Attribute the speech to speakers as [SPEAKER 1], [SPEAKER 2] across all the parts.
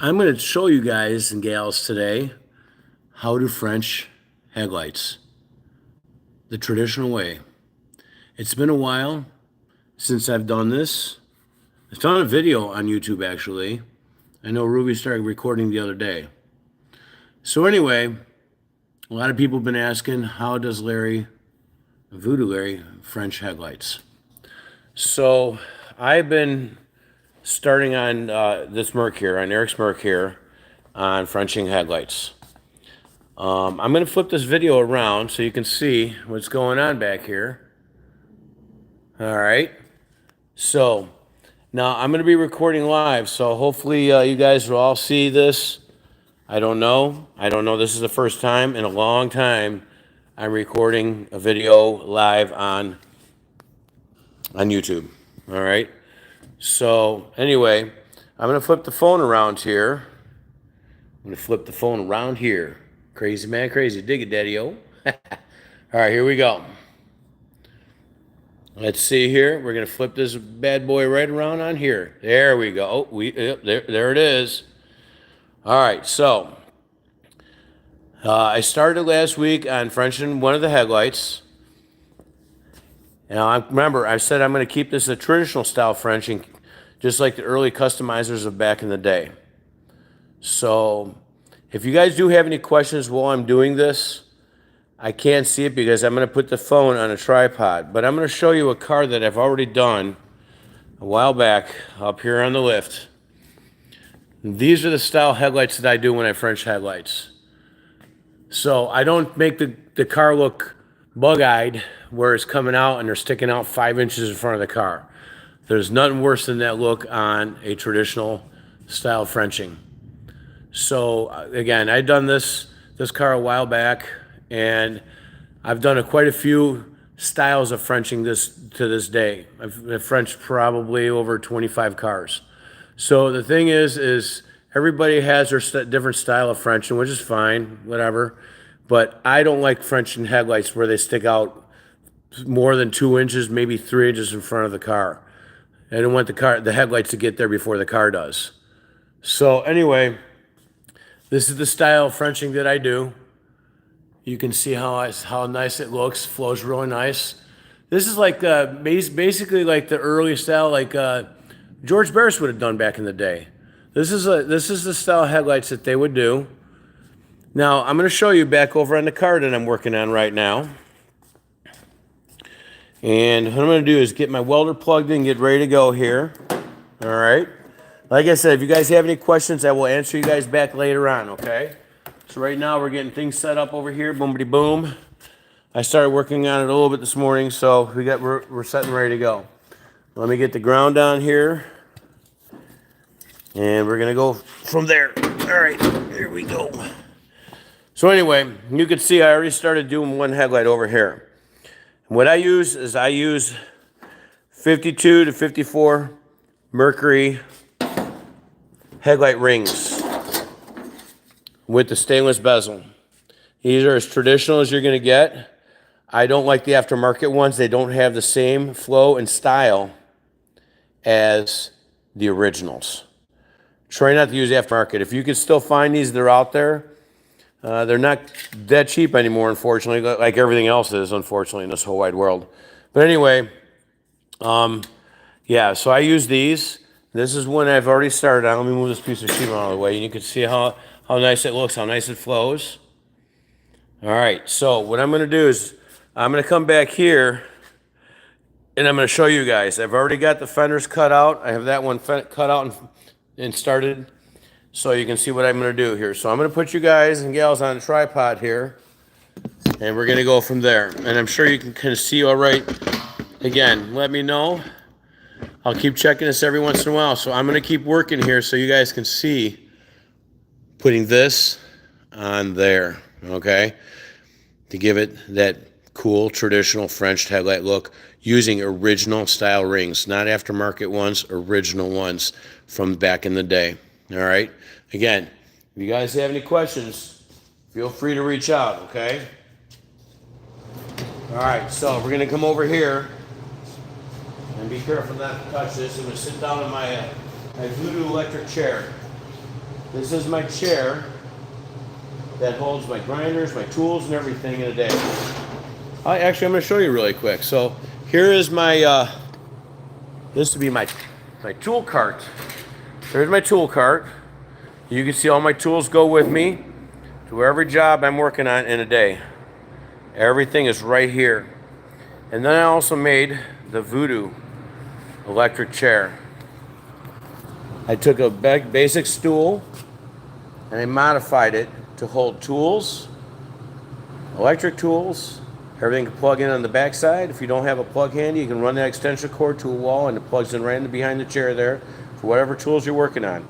[SPEAKER 1] I'm going to show you guys and gals today how to French headlights the traditional way. It's been a while since I've done this. I found a video on YouTube actually. I know Ruby started recording the other day. So anyway, a lot of people have been asking, how does VooDoo Larry, French headlights? So I've been starting on this Merc here, on Eric's Merc here, on Frenching headlights. I'm going to flip this video around so you can see what's going on back here. All right. So now I'm going to be recording live, so hopefully you guys will all see this. I don't know. This is the first time in a long time I'm recording a video live on YouTube. All right. So anyway, I'm going to flip the phone around here. Crazy man, crazy. Dig it, daddy-o. All right, here we go. Let's see here. We're going to flip this bad boy right around on here. There we go. There it is. All right, so I started last week on Frenching one of the headlights. Now, remember, I said I'm going to keep this a traditional style Frenching, just like the early customizers of back in the day. So if you guys do have any questions while I'm doing this, I can't see it because I'm going to put the phone on a tripod. But I'm going to show you a car that I've already done a while back up here on the lift. These are the style headlights that I do when I French headlights. So I don't make the car look bug-eyed where it's coming out and they're sticking out 5 inches in front of the car. There's nothing worse than that look on a traditional style Frenching. So again, I've done this car a while back, and I've done quite a few styles of Frenching to this day. I've Frenched probably over 25 cars. So the thing is everybody has their different style of Frenching, which is fine, whatever. But I don't like Frenching headlights where they stick out more than 2 inches, maybe 3 inches in front of the car. I don't want the headlights to get there before the car does. So anyway, this is the style of Frenching that I do. You can see how nice it looks, flows really nice. This is like basically like the early style, like George Barris would have done back in the day. This is the style of headlights that they would do. Now I'm going to show you back over on the car that I'm working on right now. And what I'm going to do is get my welder plugged in, get ready to go here. All right. Like I said, if you guys have any questions, I will answer you guys back later on, okay? So right now we're getting things set up over here, boomity boom. I started working on it a little bit this morning, so we're set and ready to go. Let me get the ground down here, and we're gonna go from there. All right, here we go. So anyway, you can see I already started doing one headlight over here. What I use is 52 to 54 Mercury headlight rings with the stainless bezel. These are as traditional as you're going to get. I don't like the aftermarket ones. They don't have the same flow and style as the originals. Try not to use aftermarket. If you can still find these, they're out there. They're not that cheap anymore, unfortunately, like everything else is, unfortunately, in this whole wide world. But anyway, yeah, so I use these. This is one I've already started on. Let me move this piece of sheet out of the way, and you can see how nice it looks, how nice it flows. All right, so what I'm going to do is I'm going to come back here, and I'm going to show you guys. I've already got the fenders cut out. I have that one cut out and started, so you can see what I'm going to do here. So I'm going to put you guys and gals on a tripod here, and we're going to go from there. And I'm sure you can kind of see all right. Again, let me know. I'll keep checking this every once in a while. So I'm going to keep working here so you guys can see putting this on there, okay? To give it that cool traditional French headlight look using original style rings, not aftermarket ones, original ones from back in the day, all right? Again, if you guys have any questions, feel free to reach out, okay? All right, so we're going to come over here. And be careful not to touch this. I'm going to sit down in my VooDoo electric chair. This is my chair that holds my grinders, my tools, and everything in a day. Actually, I'm going to show you really quick. So here is my, this would be my tool cart. There's my tool cart. You can see all my tools go with me to every job I'm working on in a day. Everything is right here. And then I also made the VooDoo electric chair. I took a basic stool and I modified it to hold tools, electric tools. Everything can plug in on the back side. If you don't have a plug handy, you can run that extension cord to a wall and it plugs in right in behind the chair there for whatever tools you're working on.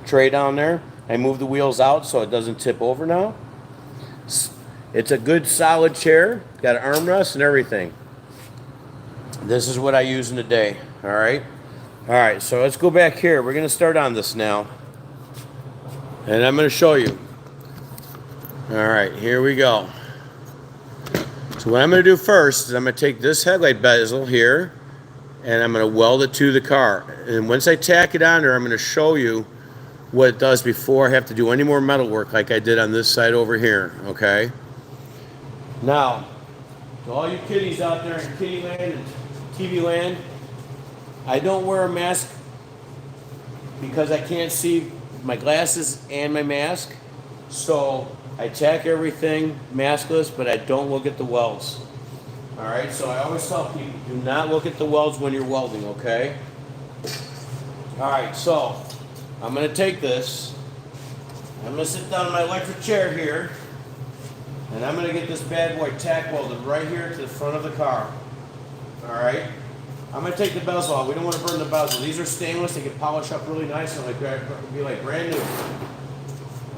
[SPEAKER 1] Tray down there. I moved the wheels out so it doesn't tip over now. It's a good solid chair. Got an armrest and everything. This is what I use in a day. All right. All right. So let's go back here. We're going to start on this now. And I'm going to show you. All right. Here we go. So what I'm going to do first is I'm going to take this headlight bezel here and I'm going to weld it to the car. And once I tack it on there, I'm going to show you what it does before I have to do any more metal work like I did on this side over here, okay? Now, to all you kiddies out there in kitty land and TV land, I don't wear a mask because I can't see my glasses and my mask. So I tack everything maskless, but I don't look at the welds. All right, so I always tell people, do not look at the welds when you're welding, okay? All right, so I'm gonna take this, I'm gonna sit down in my electric chair here, and I'm gonna get this bad boy tack welded right here to the front of the car. All right, I'm gonna take the bezel off. We don't want to burn the bezel. These are stainless, they can polish up really nice and be like brand new.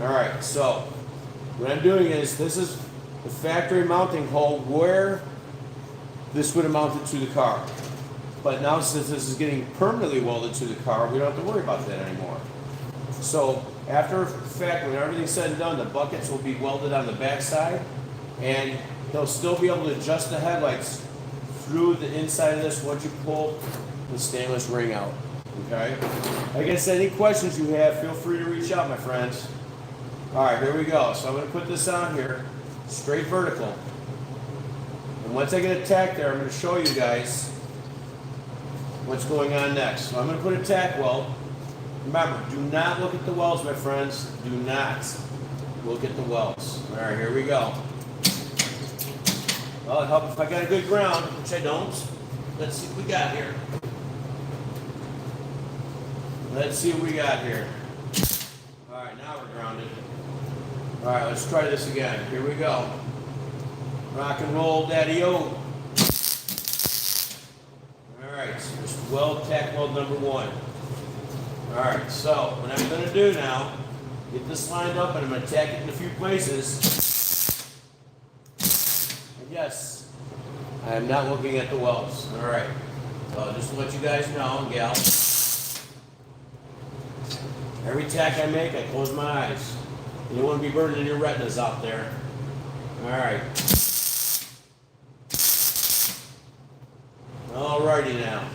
[SPEAKER 1] All right, so what I'm doing is, this is the factory mounting hole where this would have mounted to the car. But now since this is getting permanently welded to the car, we don't have to worry about that anymore. So after fact, when everything's said and done, the buckets will be welded on the back side, and they'll still be able to adjust the headlights through the inside of this once you pull the stainless ring out. Okay? Like I said, any questions you have, feel free to reach out, my friends. All right, here we go. So I'm going to put this on here, straight vertical. And once I get a tack there, I'm going to show you guys what's going on next. So I'm going to put a tack weld. Remember, do not look at the welds, my friends. Do not look at the welds. All right, here we go. Well, it'll help if I got a good ground, which I don't. Let's see what we got here. Let's see what we got here. All right, now we're grounded. All right, let's try this again. Here we go. Rock and roll, daddy-o. All right, so just weld, tack weld number one. All right, so what I'm going to do now, get this lined up, and I'm going to tack it in a few places. And yes, I am not looking at the welds. All right, so just to let you guys know, gals, every tack I make, I close my eyes. You don't want to be burning your retinas out there. All right. Alrighty now.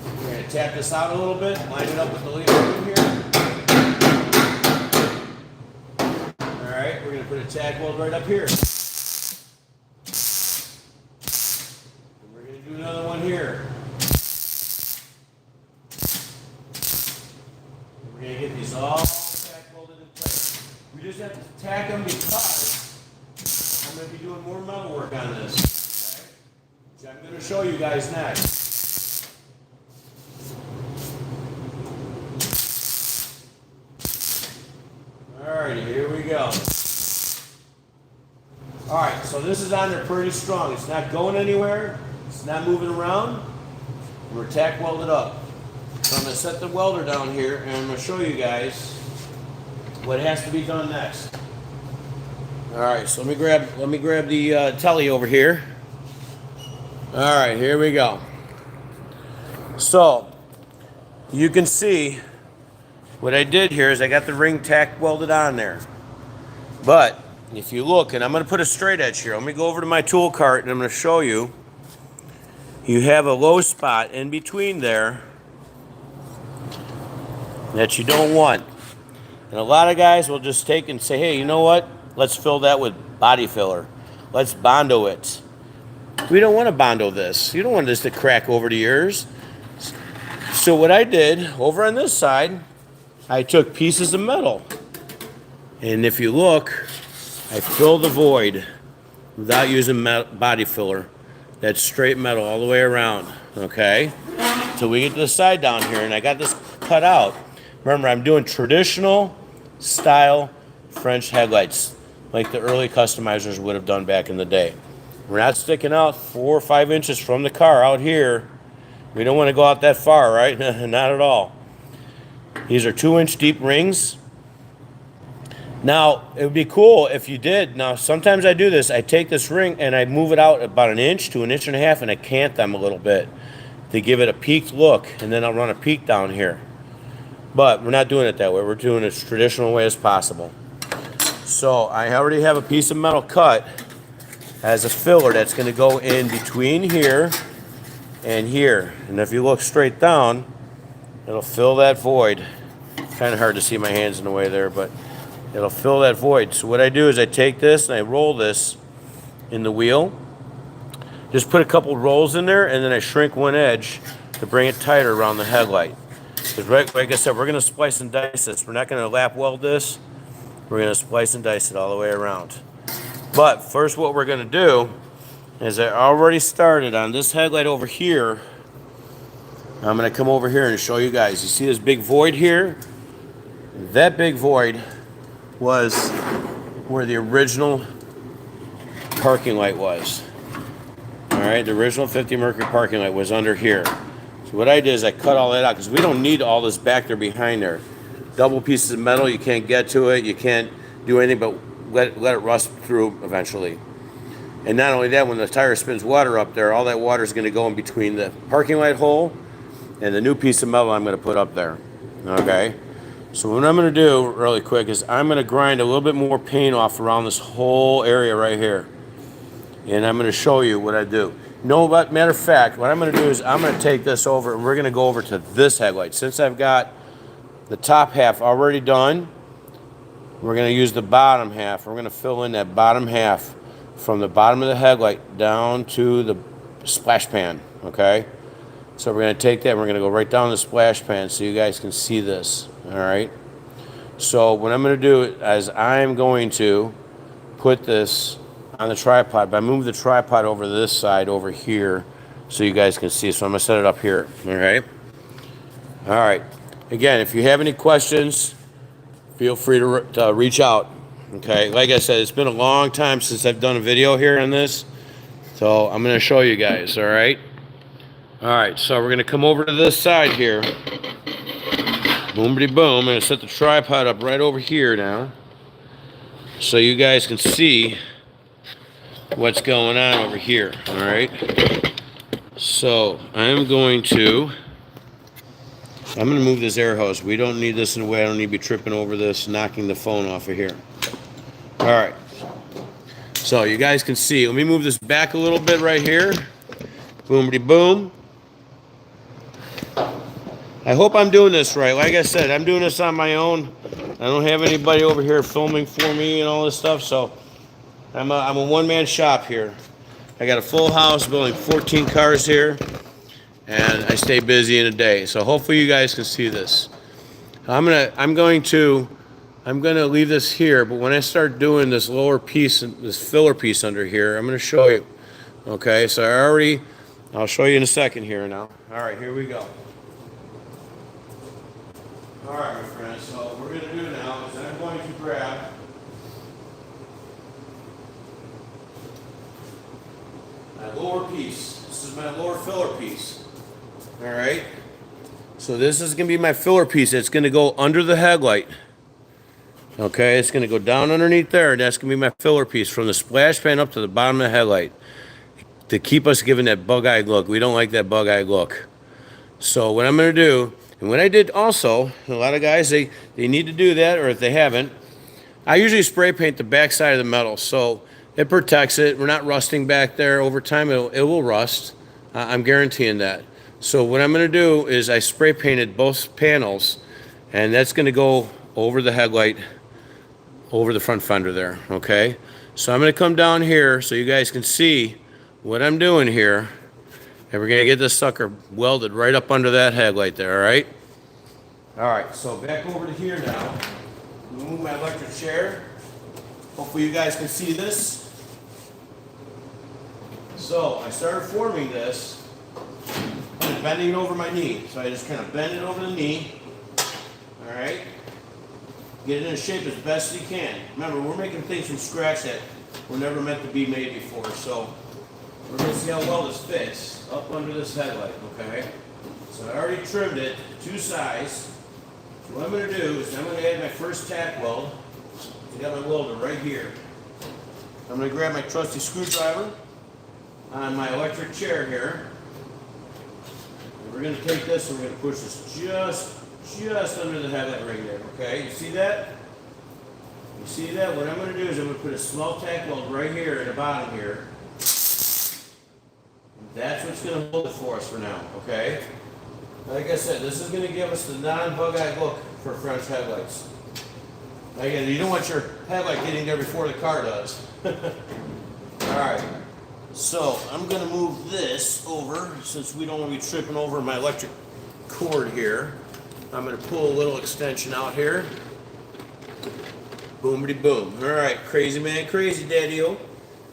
[SPEAKER 1] We're going to tap this out a little bit, line it up with the lever in here. Alright, we're going to put a tack weld right up here. And we're going to do another one here. And we're going to get these all tack welded in place. We just have to tack them because I'm going to be doing more metal work on this. Okay? Which I'm going to show you guys next. Alrighty, here we go. Alright, so this is on there pretty strong. It's not going anywhere. It's not moving around. We're tack welded up. So I'm going to set the welder down here and I'm going to show you guys what has to be done next. Alright, so let me grab the telly over here. Alright, here we go. So you can see what I did here is I got the ring tack welded on there. But if you look, and I'm going to put a straight edge here. Let me go over to my tool cart and I'm going to show you. You have a low spot in between there that you don't want. And a lot of guys will just take and say, hey, you know what? Let's fill that with body filler. Let's Bondo it. We don't want to Bondo this. You don't want this to crack over to yours. So what I did, over on this side, I took pieces of metal. And if you look, I filled the void without using body filler. That's straight metal all the way around, okay? So we get to the side down here, and I got this cut out. Remember, I'm doing traditional style French headlights like the early customizers would have done back in the day. We're not sticking out 4 or 5 inches from the car out here. We don't want to go out that far, right? Not at all. These are 2-inch deep rings. Now, it would be cool if you did. Now, sometimes I do this. I take this ring and I move it out about 1 inch to 1.5 inches, and I cant them a little bit to give it a peaked look, and then I'll run a peak down here. But we're not doing it that way. We're doing it as traditional way as possible. So I already have a piece of metal cut as a filler that's going to go in between here and here. And if you look straight down, it'll fill that void. Kind of hard to see my hands in the way there, but it'll fill that void. So what I do is I take this and I roll this in the wheel. Just put a couple rolls in there, and then I shrink one edge to bring it tighter around the headlight. Because like I said, we're going to splice and dice this. We're not going to lap weld this. We're going to splice and dice it all the way around. But first what we're going to do is I already started on this headlight over here. I'm going to come over here and show you guys. You see this big void here? That big void was where the original parking light was. All right, the original 50 Mercury parking light was under here. So what I did is I cut all that out because we don't need all this back there behind there. Double pieces of metal, you can't get to it. You can't do anything but let it rust through eventually. And not only that, when the tire spins water up there, all that water is going to go in between the parking light hole and the new piece of metal I'm going to put up there. Okay? So what I'm going to do really quick is I'm going to grind a little bit more paint off around this whole area right here. And I'm going to show you what I do. No, but matter of fact, what I'm going to do is I'm going to take this over and we're going to go over to this headlight. Since I've got the top half already done, we're going to use the bottom half. We're going to fill in that bottom half from the bottom of the headlight down to the splash pan, okay? So we're going to take that and we're going to go right down the splash pan so you guys can see this, all right? So what I'm going to do is I'm going to put this on the tripod, but I move the tripod over this side over here so you guys can see. So I'm going to set it up here, all right? All right. Again, if you have any questions, feel free to reach out, okay? Like I said, it's been a long time since I've done a video here on this, so I'm going to show you guys, all right? All right, so we're going to come over to this side here. Boomity boom. I'm going to set the tripod up right over here now so you guys can see what's going on over here, all right? So I'm going to move this air hose. We don't need this in the way. I don't need to be tripping over this, knocking the phone off of here. All right. So you guys can see. Let me move this back a little bit right here. Boomity boom. I hope I'm doing this right. Like I said, I'm doing this on my own. I don't have anybody over here filming for me and all this stuff, so I'm a one-man shop here. I got a full house, building 14 cars here, and I stay busy in a day. So hopefully you guys can see this. I'm going to leave this here, but when I start doing this lower piece, this filler piece under here, I'm going to show you. Okay, so I'll show you in a second here now. All right, here we go. All right, my friends, so what we're going to do now is I'm going to grab my lower piece. This is my lower filler piece. All right, so this is going to be my filler piece. It's going to go under the headlight. Okay, it's going to go down underneath there, and that's going to be my filler piece from the splash pan up to the bottom of the headlight to keep us giving that bug-eyed look. We don't like that bug-eyed look. So what I'm going to do, and what I did also, a lot of guys, they need to do that, or if they haven't, I usually spray paint the back side of the metal so it protects it. We're not rusting back there. Over time, it will rust. I'm guaranteeing that. So what I'm going to do is I spray painted both panels, and that's going to go over the headlight, over the front fender there, okay? So I'm gonna come down here so you guys can see what I'm doing here. And we're gonna get this sucker welded right up under that headlight there, all right? All right, so back over to here now. Move my electric chair. Hopefully you guys can see this. So I started forming this, kind of bending it over my knee. So I just kind of bend it over the knee, all right? Get it in shape as best as you can. Remember, we're making things from scratch that were never meant to be made before. So we're gonna see how well this fits up under this headlight, okay? So I already trimmed it to size. So what I'm going to do is I'm going to add my first tack weld. I got my welder right here. I'm going to grab my trusty screwdriver on my electric chair here. And we're going to take this and we're going to push this just under the headlight ring there, okay? You see that? You see that? What I'm going to do is I'm going to put a small tack weld right here at the bottom here. And that's what's going to hold it for us for now, okay? Like I said, this is going to give us the non-bug-eyed look for French headlights. Again, you don't want your headlight getting there before the car does. Alright, so I'm going to move this over since we don't want to be tripping over my electric cord here. I'm going to pull a little extension out here. Boomity boom. Alright, crazy man, crazy daddy-o.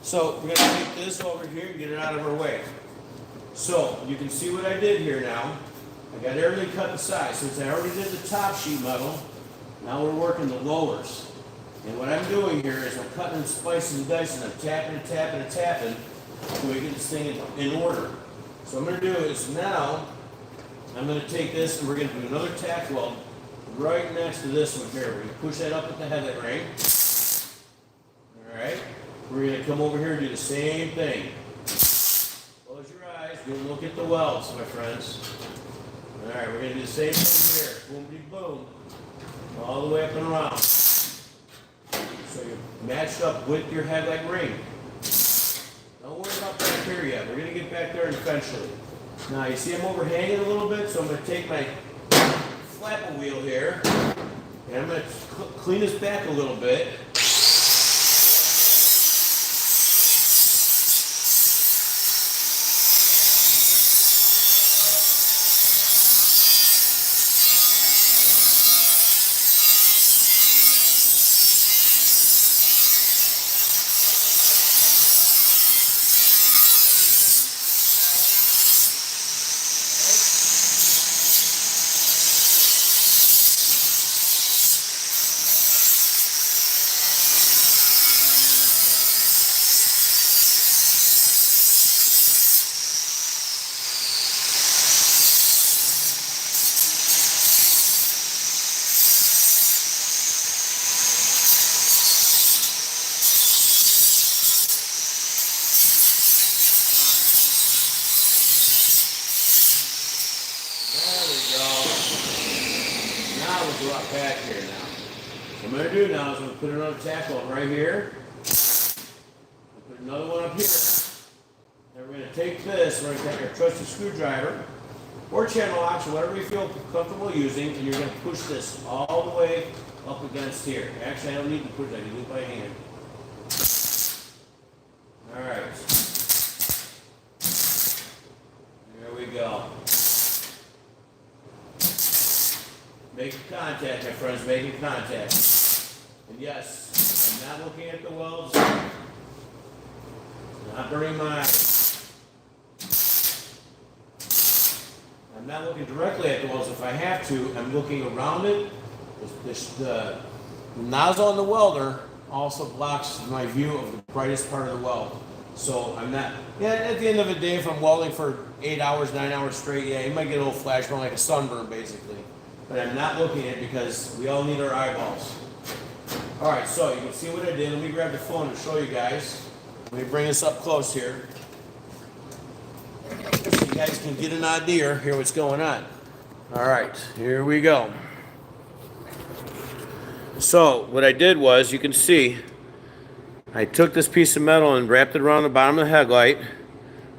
[SPEAKER 1] So we're going to take this over here and get it out of our way. So you can see what I did here now. I got everything cut to size. Since I already did the top sheet metal, now we're working the lowers. And what I'm doing here is I'm cutting and spicing and dicing. I'm tapping and tapping and tapping so we get this thing in order. So what I'm going to do is now I'm going to take this and we're going to do another tack weld right next to this one here. We're going to push that up with the headlight ring. Alright. We're going to come over here and do the same thing. Close your eyes. Don't look at the welds, my friends. Alright, we're going to do the same thing here. Boom, boom. All the way up and around. So you're matched up with your headlight ring. Don't worry about back here yet. We're going to get back there eventually. Now, you see I'm overhanging a little bit, so I'm going to take my flapper wheel here, and I'm going to clean this back a little bit. Back here now. What I'm going to do now is I'm going to put another tack weld right here. Put another one up here. And we're going to take this, we're going to take our trusty screwdriver or channel locks or whatever you feel comfortable using, and you're going to push this all the way up against here. Actually, I don't need to push that, I can do it by hand. Alright. There we go. Making contact, my friends, making contact. And yes, I'm not looking at the welds. Not burning my eyes. I'm not looking directly at the welds. If I have to, I'm looking around it. The nozzle on the welder also blocks my view of the brightest part of the weld. So I'm not, at the end of the day, if I'm welding for 8 hours, 9 hours straight, yeah, you might get a little flash burn like a sunburn, basically. But I'm not looking at it because we all need our eyeballs. Alright, so you can see what I did. Let me grab the phone and show you guys. Let me bring this up close here, so you guys can get an idea, hear what's going on. Alright, here we go. So, what I did was, you can see, I took this piece of metal and wrapped it around the bottom of the headlight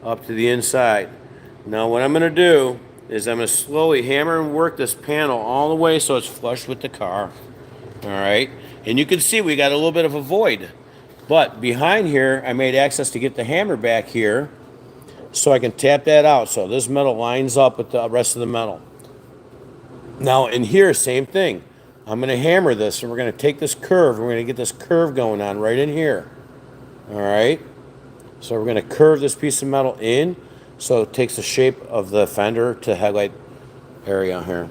[SPEAKER 1] up to the inside. Now what I'm going to do is I'm going to slowly hammer and work this panel all the way so it's flush with the car. All right, and you can see we got a little bit of a void, but behind here I made access to get the hammer back here so I can tap that out so this metal lines up with the rest of the metal. Now in here, same thing. I'm going to hammer this and we're going to take this curve. We're going to get this curve going on right in here. All right. So we're going to curve this piece of metal in so it takes the shape of the fender to headlight area here.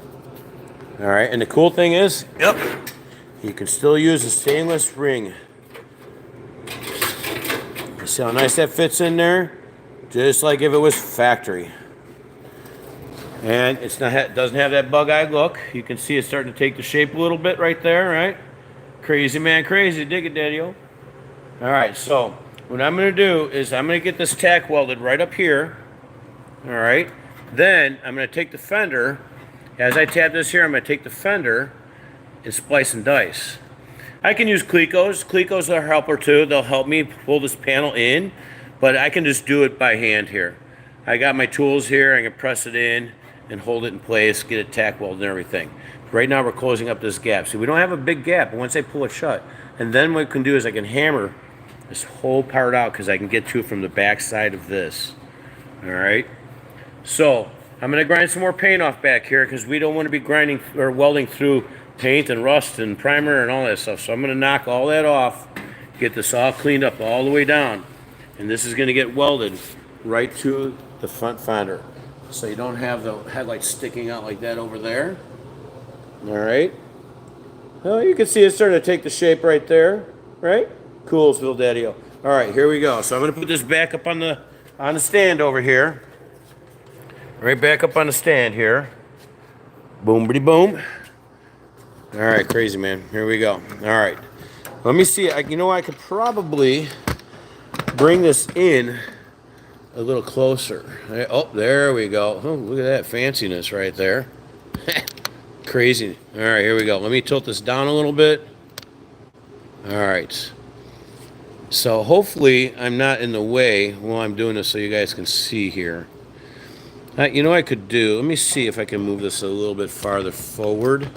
[SPEAKER 1] All right. And the cool thing is, yep, you can still use a stainless ring. You see how nice that fits in there? Just like if it was factory. And it doesn't have that bug-eye look. You can see it's starting to take the shape a little bit right there, right? Crazy man, crazy. Dig it, Daddy-o. All right, so what I'm going to do is I'm going to get this tack welded right up here. All right. Then I'm going to take the fender. As I tap this here, I'm going to take the fender and splice and dice. I can use Clecos. Clecos are a helper too. They'll help me pull this panel in, but I can just do it by hand here. I got my tools here. I can press it in and hold it in place, get it tack welded and everything. Right now we're closing up this gap. See, we don't have a big gap, but once I pull it shut, and then what I can do is I can hammer this whole part out because I can get to it from the back side of this. All right. So I'm going to grind some more paint off back here because we don't want to be grinding or welding through paint and rust and primer and all that stuff. So I'm going to knock all that off, get this all cleaned up all the way down, and this is going to get welded right to the front fender. So you don't have the headlights sticking out like that over there. All right. Well, you can see it's starting to take the shape right there, right? Cool, Phil Daddy-o. All right, here we go. So I'm going to put this back up on the stand over here. Right back up on the stand here. Boom, bitty boom. All right, crazy man. Here we go. All right. Let me see. You know, I could probably bring this in a little closer. Oh, there we go. Oh, look at that fanciness right there. Crazy. All right, here we go. Let me tilt this down a little bit. All right. So hopefully I'm not in the way while I'm doing this so you guys can see here. You know what I could do? Let me see if I can move this a little bit farther forward.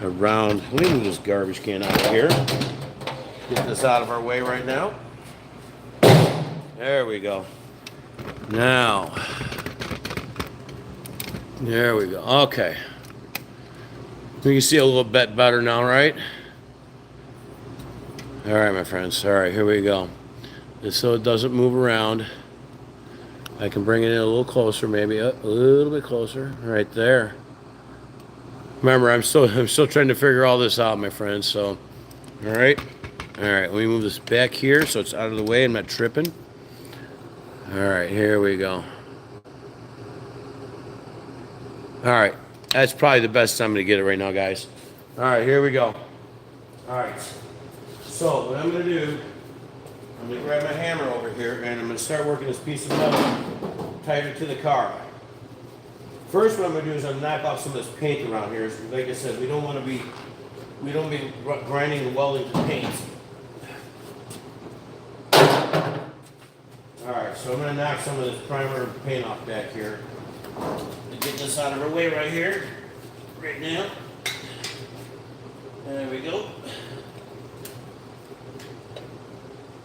[SPEAKER 1] Around. Let me move this garbage can out of here. Get this out of our way right now. There we go. Now, there we go. Okay. You can see a little bit better now, right? All right, my friends. All right, here we go. Just so it doesn't move around. I can bring it in a little closer, maybe a little bit closer, right there. Remember, I'm still trying to figure all this out, my friends. So, all right, let me move this back here so it's out of the way. I'm not tripping. All right, here we go. All right, that's probably the best time to get it right now, guys. All right, here we go. All right, so what I'm gonna do, I'm gonna grab my hammer over here and I'm gonna start working this piece of metal tighter to the car. First, what I'm gonna do is I'm gonna knock off some of this paint around here. Like I said, we don't be grinding and welding the paint. Alright, so I'm going to knock some of this primer and paint off back here. And get this out of our way right here. Right now. There we go.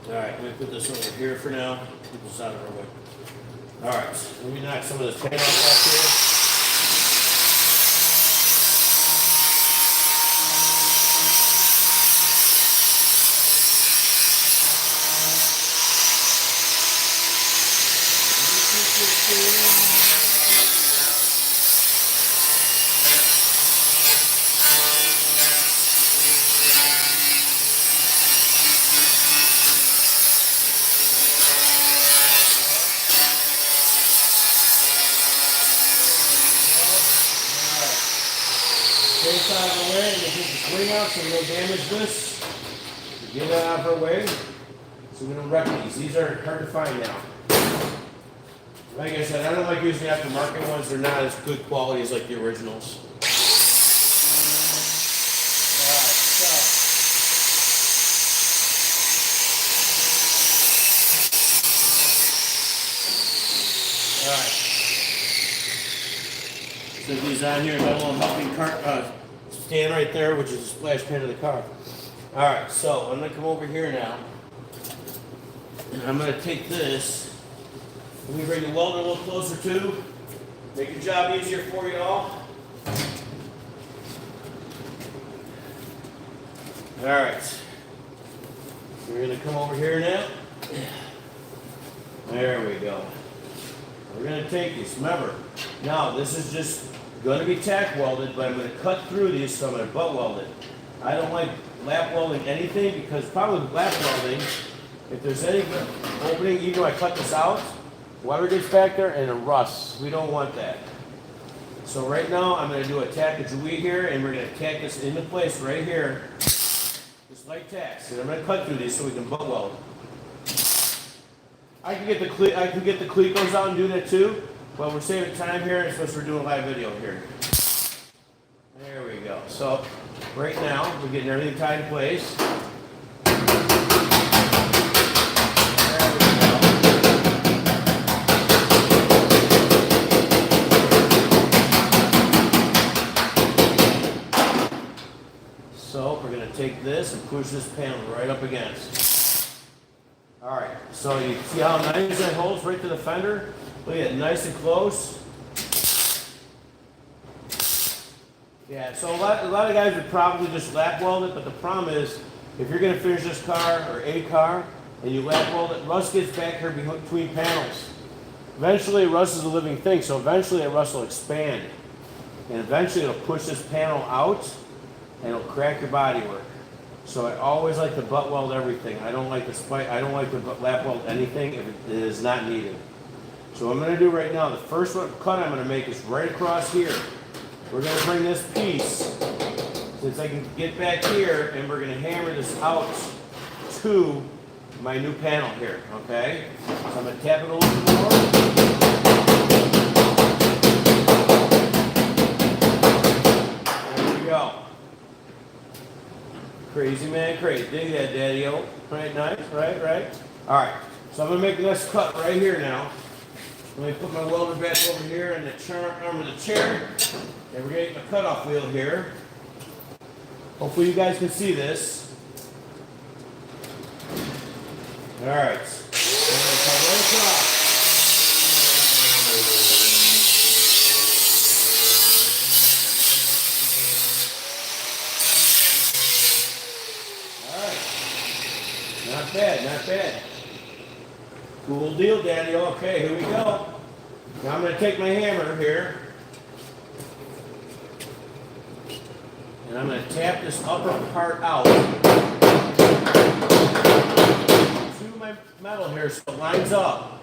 [SPEAKER 1] Alright, let me put this over here for now. Get this out of our way. Alright, so let me knock some of this paint off back here. Face out of the way, and get the swing out so we don't damage this. Get it out of our way so we don't wreck these. These are hard to find now. Like I said, I don't like using the aftermarket ones. They're not as good quality as like the originals. Alright, so these on here, got a little helping stand right there, which is the splash pan of the car. All right, so I'm gonna come over here now, and I'm gonna take this. Let me bring the welder a little closer too. Make your job easier for you all. All right, we're gonna come over here now. There we go. We're gonna take these. Remember, now this is just gonna be tack welded, but I'm gonna cut through these, so I'm gonna butt weld it. I don't like lap welding anything because probably with lap welding, if there's any opening, even though I cut this out, water gets back there and it rusts. We don't want that. So right now I'm gonna do a tack of Jui here, and we're gonna tack this into place right here. Just like tacks. And I'm gonna cut through these so we can butt weld. I can get the clecos out and do that too, but we're saving time here, and since we're doing a live video here. There we go. So right now we're getting everything tied in place. There we go. So we're going to take this and push this panel right up against. All right, so you see how nice that holds right to the fender? Look at it, nice and close. Yeah, so a lot of guys would probably just lap weld it, but the problem is, if you're gonna finish this car or a car and you lap weld it, rust gets back here between panels. Eventually, rust is a living thing, so eventually that rust will expand. And eventually it'll push this panel out and it'll crack your bodywork. So I always like to butt weld everything. I don't like to lap weld anything if it is not needed. So what I'm going to do right now, the first cut I'm going to make is right across here. We're going to bring this piece, since I can get back here, and we're going to hammer this out to my new panel here, okay? So I'm going to tap it a little bit more. There we go. Crazy man, crazy. Dig that, daddy-o. Right, nice, right. All right, so I'm going to make this cut right here now. Let me put my welder back over here in the arm of the chair. And we're going to get my cutoff wheel here. Hopefully you guys can see this. All right. I'm going to cut right across. Not bad, not bad. Cool deal, Daddy. Okay, here we go. Now I'm going to take my hammer here, and I'm going to tap this upper part out to my metal here so it lines up.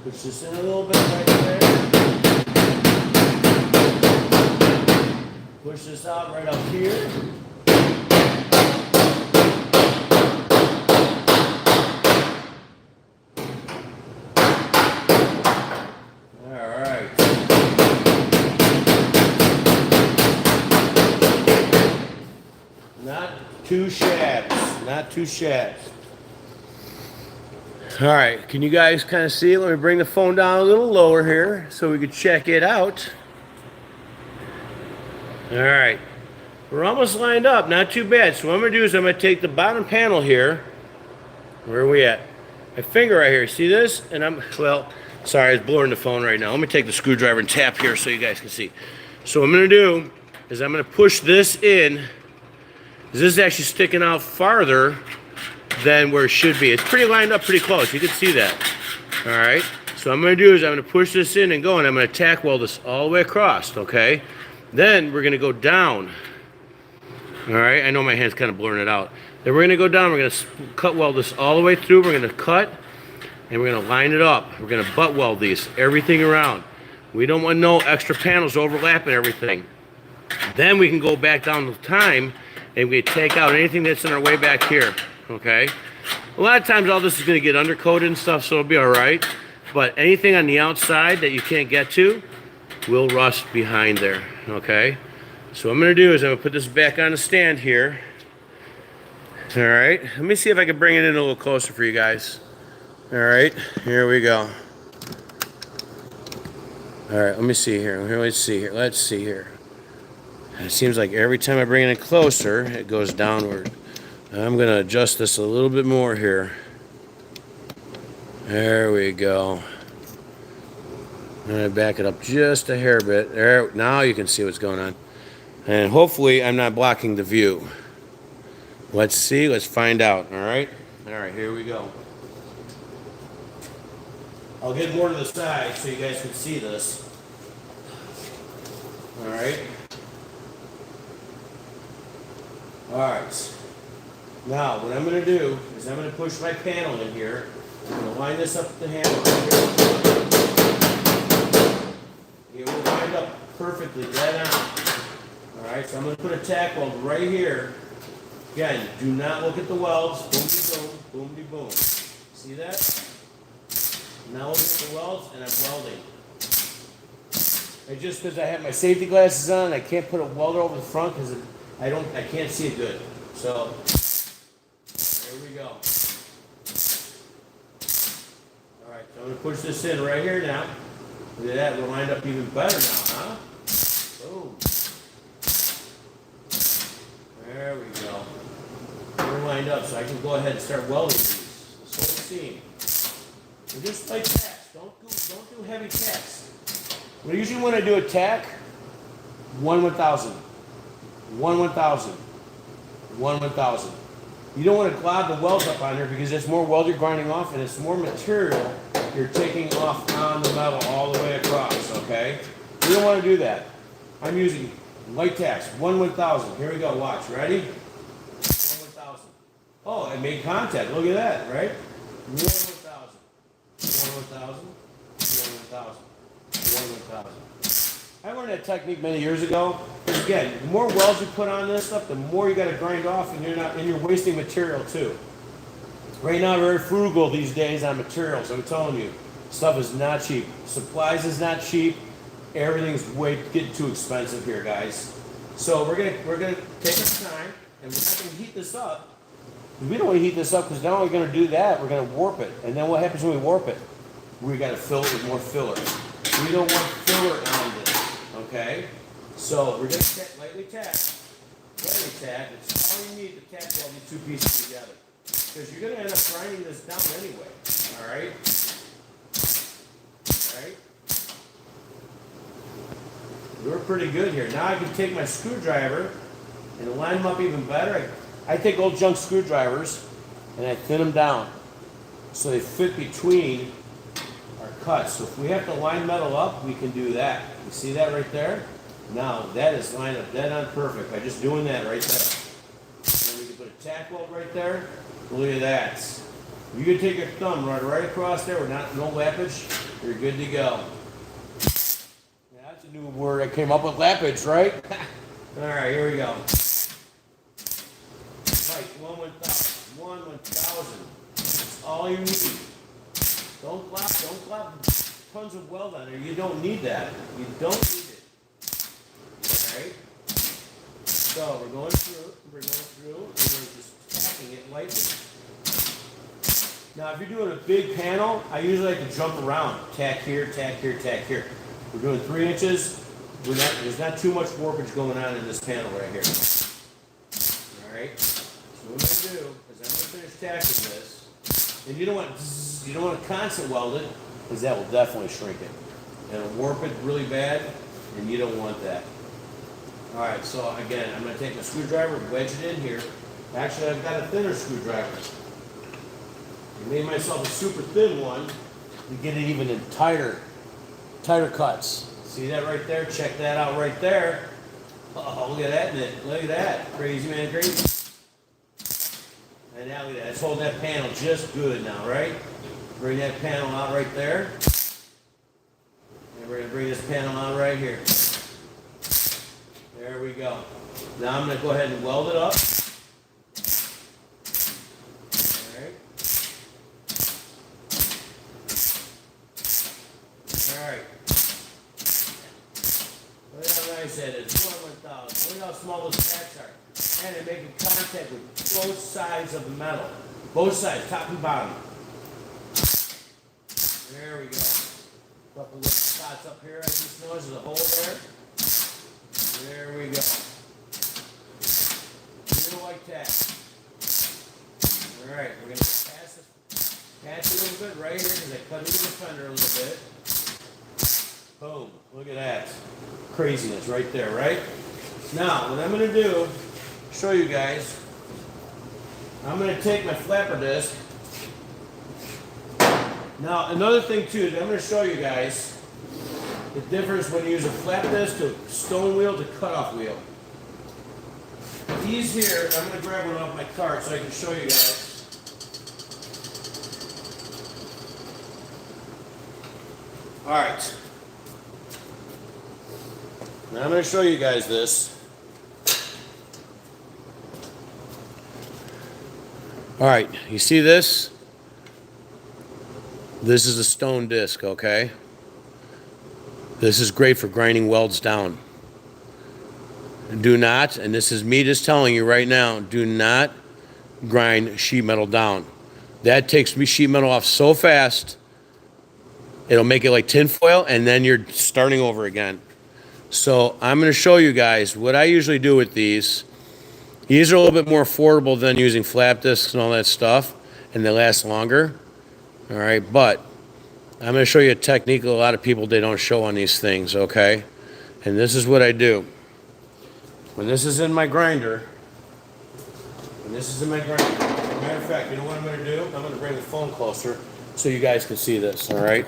[SPEAKER 1] Push this in a little bit right there. Push this out right up here. All right. Not two shafts. Not two shafts. All right, can you guys kind of see? Let me bring the phone down a little lower here so we can check it out. All right, we're almost lined up, not too bad. So what I'm gonna do is I'm gonna take the bottom panel here. Where are we at? My finger right here, see this? And sorry, it's blurring the phone right now. Let me take the screwdriver and tap here so you guys can see. So what I'm gonna do is I'm gonna push this in. This is actually sticking out farther than where it should be. It's pretty lined up pretty close. You can see that. All right. So what I'm going to do is I'm going to push this in and go, and I'm going to tack weld this all the way across, okay? Then we're going to go down. All right. I know my hand's kind of blurring it out. Then we're going to go down. We're going to cut weld this all the way through. We're going to cut, and we're going to line it up. We're going to butt weld these, everything around. We don't want no extra panels overlapping everything. Then we can go back down the time, and we take out anything that's in our way back here. Okay, A lot of times all this is going to get undercoated and stuff, so it'll be all right. But anything on the outside that you can't get to will rust behind there, okay? So what I'm going to do is I'm going to put this back on the stand here. All right, let me see if I can bring it in a little closer for you guys. All right, here we go. All right, let me see here. Let's see here. Let's see here. It seems like every time I bring it in closer, it goes downward. I'm going to adjust this a little bit more here. There we go. I'm going to back it up just a hair bit. There, now you can see what's going on. And hopefully I'm not blocking the view. Let's see. Let's find out. All right. All right, here we go. I'll get more to the side so you guys can see this. All right. All right. Now, what I'm going to do is I'm going to push my panel in here. I'm going to line this up with the handle right here. It will line up perfectly dead on. All right, so I'm going to put a tack weld right here. Again, do not look at the welds. Boom, boom, boom. See that? Now look at the welds, and I'm welding. And just because I have my safety glasses on, I can't put a welder over the front because I can't see it good. So there we go. All right, so I'm going to push this in right here now. Look at that, we're lined up even better now, huh? Boom. There we go. We're lined up, so I can go ahead and start welding these. This whole seam. And just like tacks. Don't do heavy tacks. Well, usually when I do a tack, 1/1000. 1/1000. 1/1000. You don't want to glob the welds up on there because it's more weld you're grinding off and it's more material you're taking off on the metal all the way across, okay? You don't want to do that. I'm using light tacks, 1/1000. Here we go, watch, ready? 1/1000. Oh, it made contact, look at that, right? 1/1000. 1/1000. 1/1000. 1/1000. I learned that technique many years ago. Again, the more welds you put on this stuff, the more you got to grind off, and you're wasting material too. Right now, very frugal these days on materials. I'm telling you, stuff is not cheap. Supplies is not cheap. Everything's getting too expensive here, guys. So we're gonna take our time, and we're not gonna heat this up. We don't want to heat this up because now we're gonna do that. We're gonna warp it, and then what happens when we warp it? We got to fill it with more filler. We don't want filler on this. Okay, so we're going to lightly tack. Lightly tack. It's all you need to tack all these two pieces together. Because you're going to end up grinding this down anyway. All right? All right? We're pretty good here. Now I can take my screwdriver and line them up even better. I take old junk screwdrivers and I thin them down so they fit between our cuts. So if we have to line metal up, we can do that. You see that right there? Now that is lined up dead on perfect by just doing that right there. And we can put a tack weld right there. Look at that. You can take your thumb right across there with no lappage. You're good to go. Yeah, that's a new word I came up with, lappage, right? All right, here we go. Right, 1/1000. 1/1000. That's all you need. Don't glop tons of weld on there. You don't need that. You don't need it. Alright? So we're going through, and we're just tacking it lightly. Now if you're doing a big panel, I usually like to jump around. Tack here, tack here, tack here. We're doing 3 inches. There's not too much warpage going on in this panel right here. Alright? So what I'm going to do is I'm going to finish tacking this. And you don't want to constant weld it, because that will definitely shrink it. It'll warp it really bad, and you don't want that. All right, so again, I'm going to take my screwdriver, wedge it in here. Actually, I've got a thinner screwdriver. I made myself a super thin one to get it even in tighter cuts. See that right there? Check that out right there. Oh, look at that, Nick. Look at that. Crazy, man, crazy. And now look at that. Let's hold that panel just good now, right? Bring that panel out right there. And we're going to bring this panel out right here. There we go. Now I'm going to go ahead and weld it up. Alright. right. Look how nice that is. 1,000. Look how small those tacks are. And they're making contact with both sides of the metal. Both sides, top and bottom. There we go. Couple little spots up here. I just noticed there's a hole there. There we go. Real white tack. Alright, we're going to pass a little bit right here because I cut into the fender a little bit. Boom. Look at that. Craziness right there, right? Now, what I'm going to do, show you guys, I'm going to take my flapper disc. Now, another thing too is I'm going to show you guys the difference when you use a flap disc to stone wheel to cutoff wheel. These here, I'm going to grab one off my cart so I can show you guys. Alright. Now I'm going to show you guys this. Alright, you see this? This is a stone disc, okay? This is great for grinding welds down. Do not, and this is me just telling you right now, do not grind sheet metal down. That takes me sheet metal off so fast, it'll make it like tin foil, and then you're starting over again. So I'm going to show you guys what I usually do with these. These are a little bit more affordable than using flap discs and all that stuff, and they last longer. All right, but I'm going to show you a technique a lot of people, they don't show on these things, okay? And this is what I do. When this is in my grinder, matter of fact, you know what I'm going to do? I'm going to bring the phone closer so you guys can see this, all right?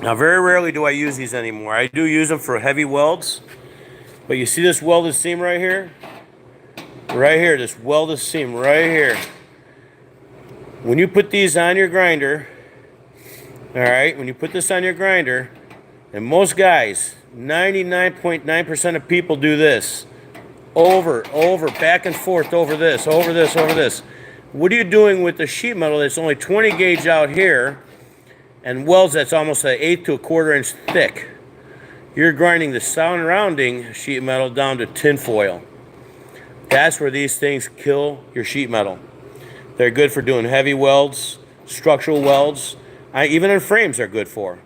[SPEAKER 1] Now, very rarely do I use these anymore. I do use them for heavy welds, but you see this welded seam right here? Right here, this welded seam right here. When you put these on your grinder, all right, when you put this on your grinder, and most guys, 99.9% of people do this. Over, back and forth, over this. What are you doing with the sheet metal that's only 20 gauge out here and welds that's almost an 1/8 to 1/4 inch thick? You're grinding the surrounding sheet metal down to tin foil. That's where these things kill your sheet metal. They're good for doing heavy welds, structural welds. Even in frames they're good for.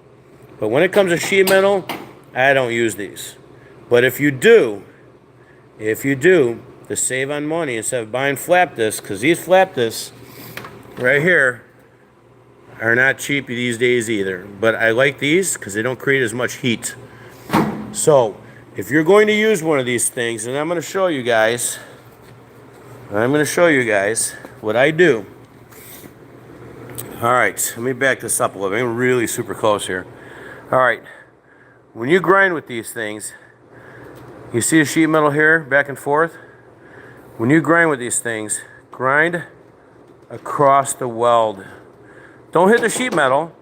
[SPEAKER 1] But when it comes to sheet metal, I don't use these. But if you do, to save on money instead of buying flap discs, because these flap discs right here are not cheap these days either. But I like these because they don't create as much heat. So if you're going to use one of these things, and I'm going to show you guys what I do. All right, let me back this up a little bit. I'm really super close here. All right, when you grind with these things, you see the sheet metal here, back and forth? When you grind with these things, grind across the weld. Don't hit the sheet metal.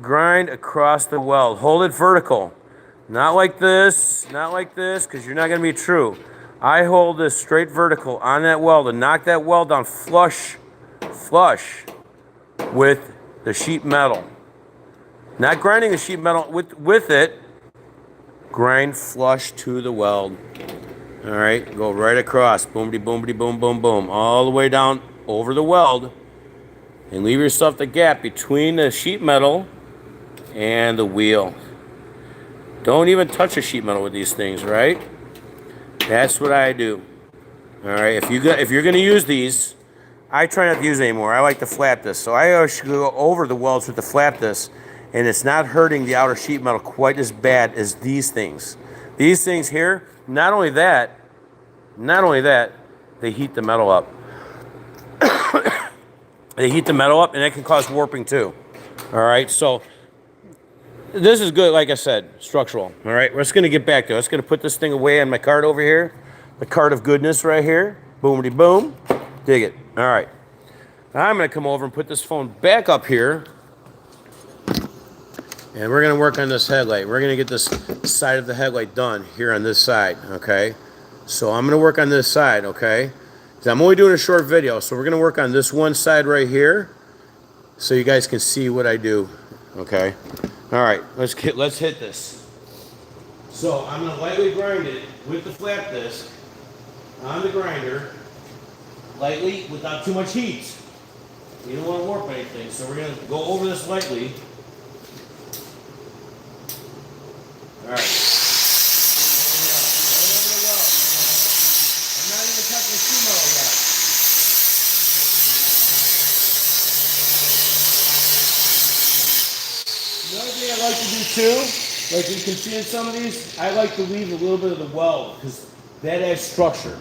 [SPEAKER 1] Grind across the weld. Hold it vertical. Not like this, because you're not going to be true. I hold this straight vertical on that weld and knock that weld down flush with the sheet metal. Not grinding the sheet metal with it. Grind flush to the weld. All right, go right across. Boomity, boomity, boom, boom, boom. All the way down over the weld. And leave yourself the gap between the sheet metal and the wheel. Don't even touch the sheet metal with these things, right? That's what I do. All right, if you're going to use these, I try not to use it anymore. I like the flap disc. So I always go over the welds with the flap disc, and it's not hurting the outer sheet metal quite as bad as these things. These things here, not only that, they heat the metal up. They heat the metal up, and that can cause warping too. All right, so this is good, like I said, structural. All right, we're just going to get back to it. I'm just going to put this thing away on my cart over here. The cart of goodness right here. Boomity boom. Dig it. All right. Now I'm going to come over and put this phone back up here. And we're going to work on this headlight. We're going to get this side of the headlight done here on this side, okay? So I'm going to work on this side, okay? I'm only doing a short video, so we're going to work on this one side right here. so you guys can see what I do. Okay. All right. Let's hit this. So I'm gonna lightly grind it with the flap disc on the grinder, lightly without too much heat. You don't want to warp anything, so we're gonna go over this lightly. All right. I'm not even touching the sheet metal yet. Another thing I like to do too, like you can see in some of these, I like to leave a little bit of the weld because that adds structure.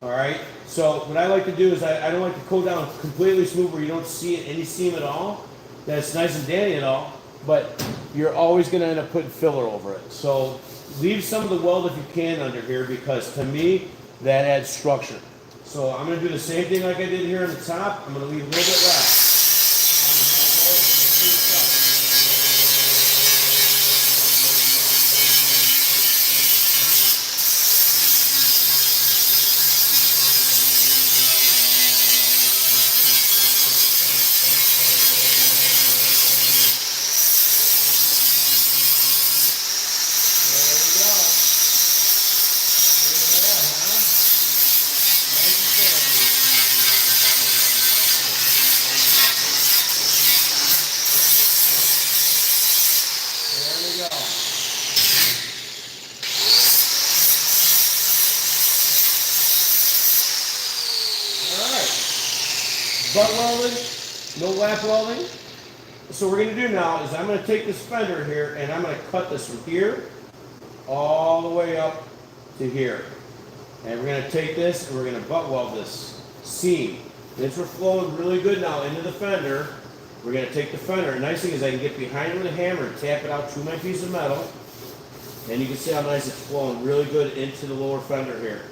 [SPEAKER 1] All right. So what I like to do is I don't like to coat down completely smooth where you don't see any seam at all. That's nice and dandy and all, but you're always going to end up putting filler over it. So leave some of the weld if you can under here because to me that adds structure. So I'm going to do the same thing like I did here on the top. I'm going to leave a little bit left. Butt welding, no lap welding. So what we're going to do now is I'm going to take this fender here and I'm going to cut this from here all the way up to here. And we're going to take this and we're going to butt weld this seam. This we're flowing really good now into the fender. We're going to take the fender. The nice thing is I can get behind it with a hammer and tap it out through my piece of metal. And you can see how nice it's flowing really good into the lower fender here,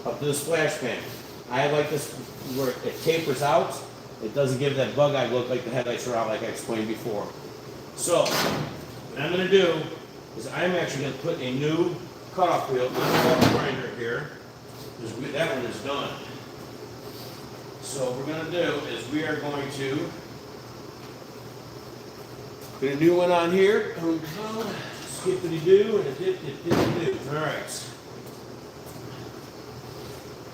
[SPEAKER 1] up to the splash pan. I like this where it tapers out. It doesn't give that bug eye look like the headlights are out like I explained before. So what I'm going to do is I'm actually going to put a new cutoff wheel on the grinder here because that one is done. So what we're going to do is we are going to put a new one on here. Skippity-doo and a dip-dip-dip-doo. All right.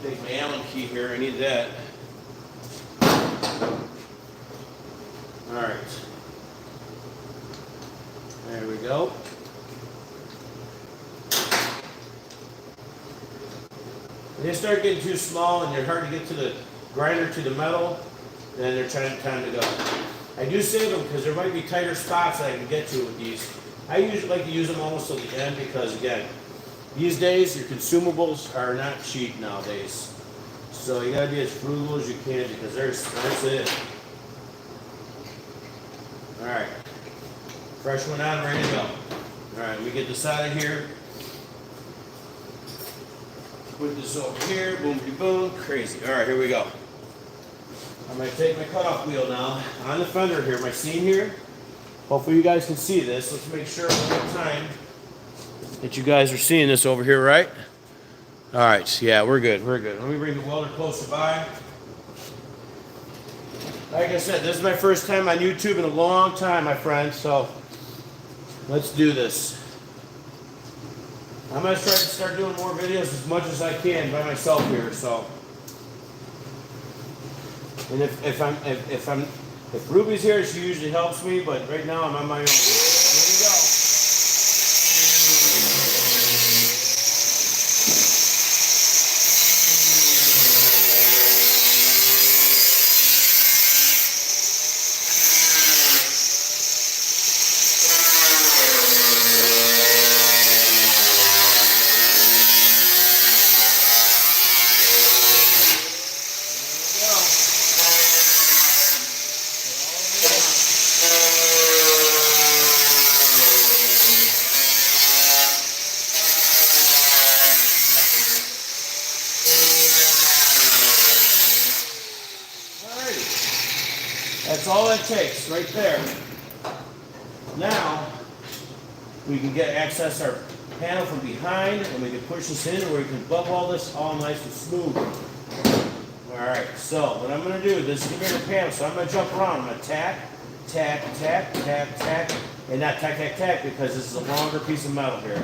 [SPEAKER 1] Take my Allen key here, I need that. Alright. There we go. When they start getting too small and they're hard to get to the grinder to the metal, then they're time to go. I do save them because there might be tighter spots that I can get to with these. I usually like to use them almost till the end because again, these days, your consumables are not cheap nowadays. So you gotta be as frugal as you can because they're expensive. Alright. Fresh one on, ready to go. Alright, we get this out of here. Put this over here, boom, boom, crazy. Alright, here we go. I'm gonna take my cutoff wheel now on the fender here, my seam here. Hopefully you guys can see this. Let's make sure one more time that you guys are seeing this over here, right? All right, yeah, we're good, we're good. Let me bring the welder closer by. Like I said, this is my first time on YouTube in a long time, my friends, so let's do this. I'm gonna try to start doing more videos as much as I can by myself here, so. And if Ruby's here, she usually helps me, but right now I'm on my own. Here we go. That's all it takes, right there. Now, we can access our panel from behind, and we can push this in, or we can butt weld this all nice and smooth. Alright, so what I'm going to do, this is going to be the panel, so I'm going to jump around. I'm going to tack, tack, tack, tack, tack, and not tack, tack, tack, because this is a longer piece of metal here.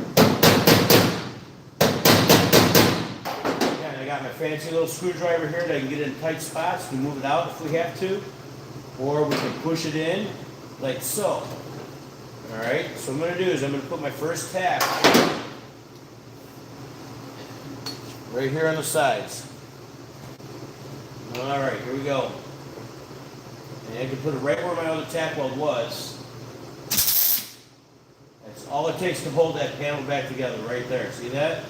[SPEAKER 1] Again, I got my fancy little screwdriver here that I can get in tight spots. We can move it out if we have to, or we can push it in like so. Alright, so what I'm going to do is I'm going to put my first tack right here on the sides. Alright, here we go. And I can put it right where my other tack weld was. That's all it takes to hold that panel back together, right there. See that?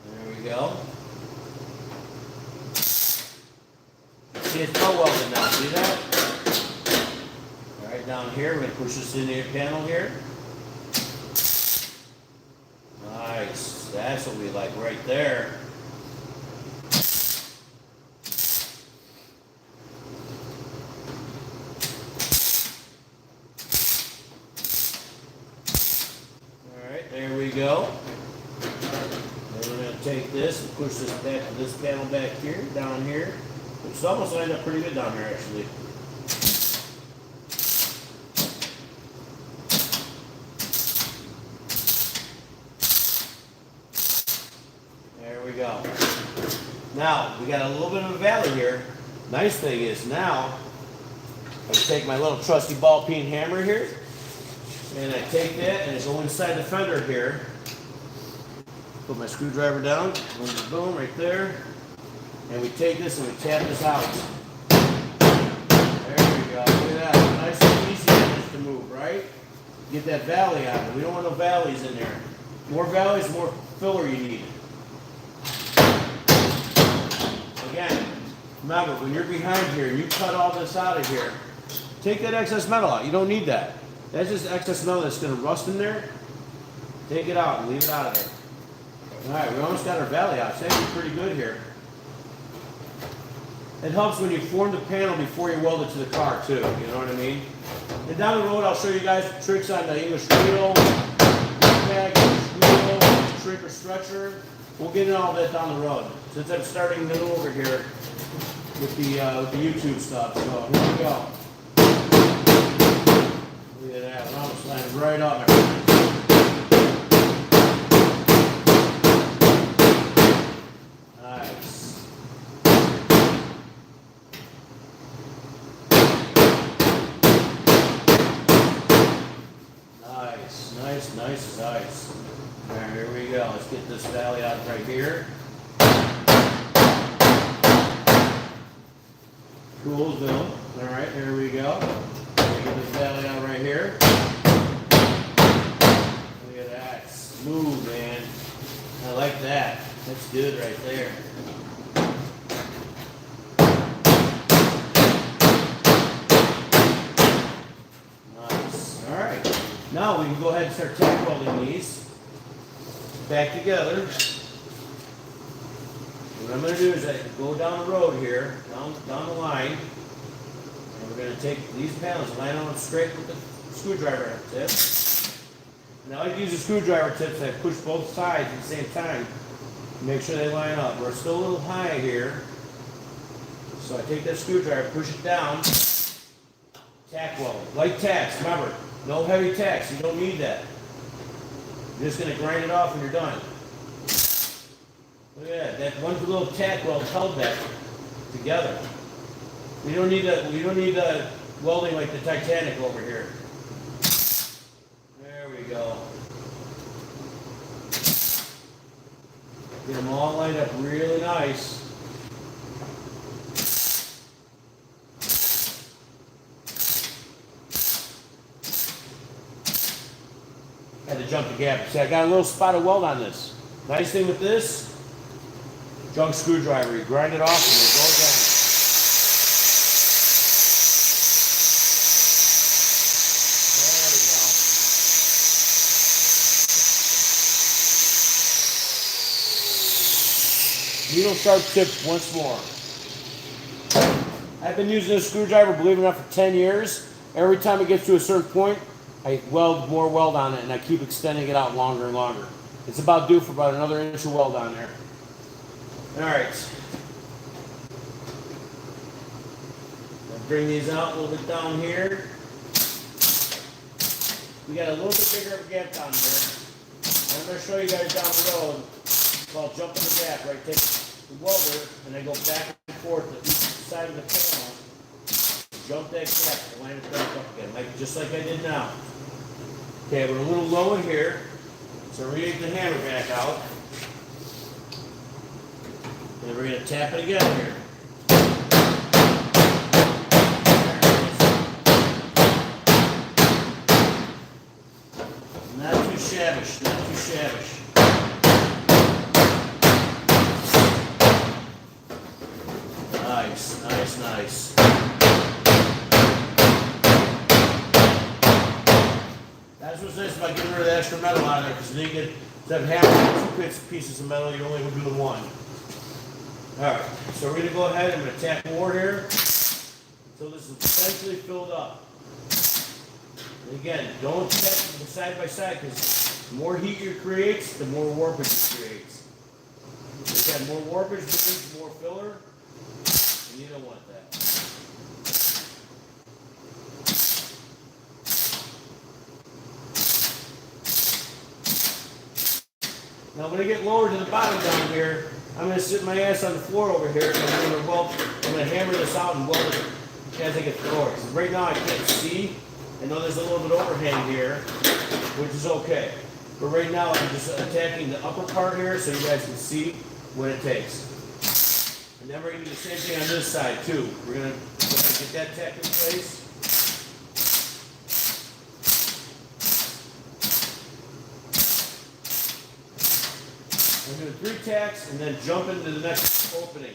[SPEAKER 1] There we go. See, it's well welded now. See that? Alright, down here, we're going to push this in the panel here. Nice. That's what we like right there. Alright, there we go. Then we're going to take this and push this back to this panel back here, down here. It's almost lined up pretty good down here actually. Go. Now, we got a little bit of a valley here. Nice thing is now, I take my little trusty ball peen hammer here, and I take that and I go inside the fender here. Put my screwdriver down, boom, boom, right there. And we take this and we tap this out. There we go, look at that. Nice and easy just to move, right? Get that valley out of it. We don't want no valleys in there. More valleys, more filler you need. Again, remember, when you're behind here, you cut all this out of here, take that excess metal out. You don't need that. That's just excess metal that's going to rust in there. Take it out and leave it out of there. Alright, we almost got our valley out. It's actually pretty good here. It helps when you form the panel before you weld it to the car, too. You know what I mean? And down the road, I'll show you guys tricks on the English wheel, tag, English wheel, shrink or stretcher. We'll get into all that down the road. Since I'm starting new over here with the YouTube stuff, so here we go. Look at that, we're almost lined right up. Nice. Nice, nice, nice as ice. Alright, here we go. Let's get this valley out right here. Cool as boom. Alright, here we go. Get this valley out right here. Look at that. Smooth, man. I like that. That's good right there. Nice. Alright. Now we can go ahead and start tack welding these back together. What I'm going to do is I go down the road here, down the line, and we're going to take these panels and line them up straight with the screwdriver tip. Now I like to use the screwdriver tips that I push both sides at the same time to make sure they line up. We're still a little high here, so I take that screwdriver, push it down, tack weld. Light tacks, remember, no heavy tacks, you don't need that. You're just going to grind it off and you're done. Look at that. That one little tack weld held that together. We don't need the welding like the Titanic over here. There we go. Get them all lined up really nice. Had to jump the gap. See, I got a little spot of weld on this. Nice thing with this, junk screwdriver. You grind it off and it goes down. There we go. Needle sharp tip once more. I've been using this screwdriver, believe it or not, for 10 years. Every time it gets to a certain point, I weld more weld on it and I keep extending it out longer and longer. It's about due for about another inch of weld on there. All right. I'll bring these out a little bit down here. We got a little bit bigger of a gap down here. I'm going to show you guys down the road. It's called jumping the gap, right? Take the welder and I go back and forth to each side of the panel. Jump that gap and line it back up again, just like I did now. Okay, we're a little low in here, so we're going to get the hammer back out. And we're going to tap it again here. Not too shabbish, not too shabbish. Nice, nice, nice. That's what's nice about getting rid of the extra metal out of there, because then you get, instead of having two pieces of metal, you're only doing one. Alright, so we're going to go ahead, I'm going to tack more here, so this is essentially filled up. And again, don't tack them side by side, because the more heat you create, the more warpage it creates. Again, more warpage means more filler, and you don't want that. Now when I get lower to the bottom down here, I'm going to sit my ass on the floor over here, and I'm going to hammer this out and weld it as I get lower. Because right now I can't see. I know there's a little bit of overhang here, which is okay. But right now I'm just attacking the upper part here so you guys can see what it takes. And then we're going to do the same thing on this side too. We're going to get that tack in place. We're going to do 3 tacks and then jump into the next opening.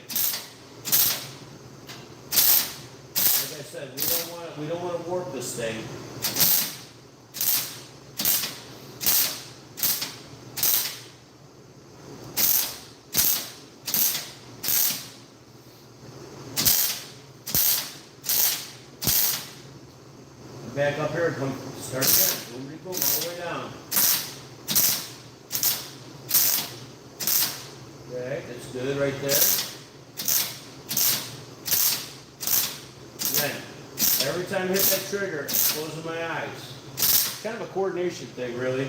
[SPEAKER 1] Like I said, we don't want to warp this thing. Back up here and come start again. Boom, boom, all the way down. Okay, that's good right there. And then, every time I hit that trigger, I'm closing my eyes. It's kind of a coordination thing, really.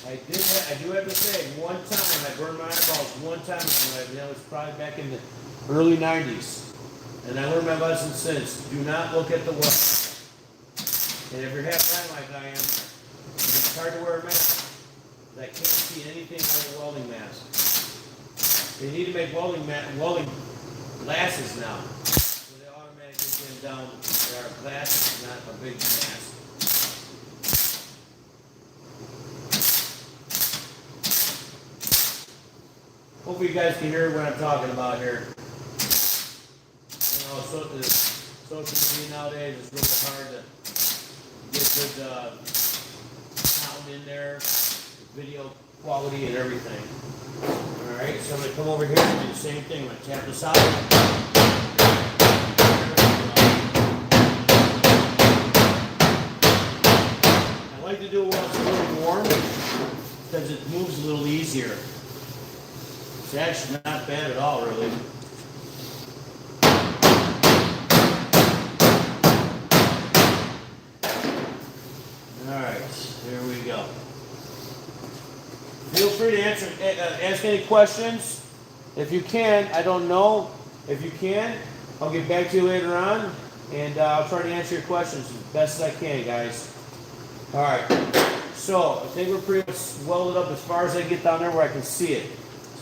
[SPEAKER 1] I do have to say, one time I burned my eyeballs one time in my life, and that was probably back in the early 90s. And I learned my lesson since. Do not look at the weld. And if you're half blind like I am, it's hard to wear a mask. I can't see anything out of a welding mask. They need to make welding glasses now. So they automatically get down. They are glasses, not a big mask. Hopefully you guys can hear what I'm talking about here. You know, social media nowadays is really hard to get good sound in there. Video quality and everything. Alright, so I'm going to come over here and do the same thing. I'm going to tap this out. I like to do it while it's a little warm because it moves a little easier. It's actually not bad at all, really. Alright, here we go. Feel free to ask any questions. If you can, I don't know. If you can, I'll get back to you later on, and I'll try to answer your questions as best as I can, guys. All right. So I think we're pretty much welded up as far as I get down there where I can see it.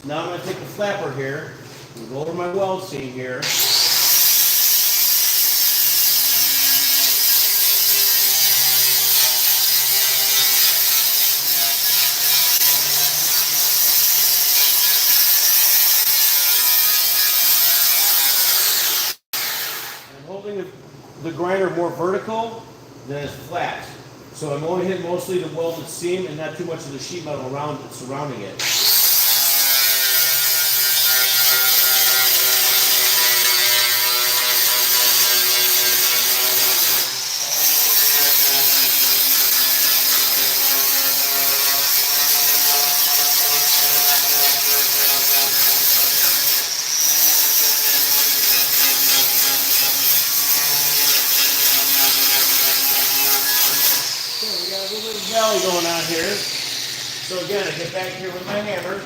[SPEAKER 1] So now I'm going to take the flapper here and go over my weld seam here. The grinder more vertical than it's flat. So I'm only hitting mostly the welded seam and not too much of the sheet metal around it, surrounding it. valley going on here. So again, I get back here with my hammer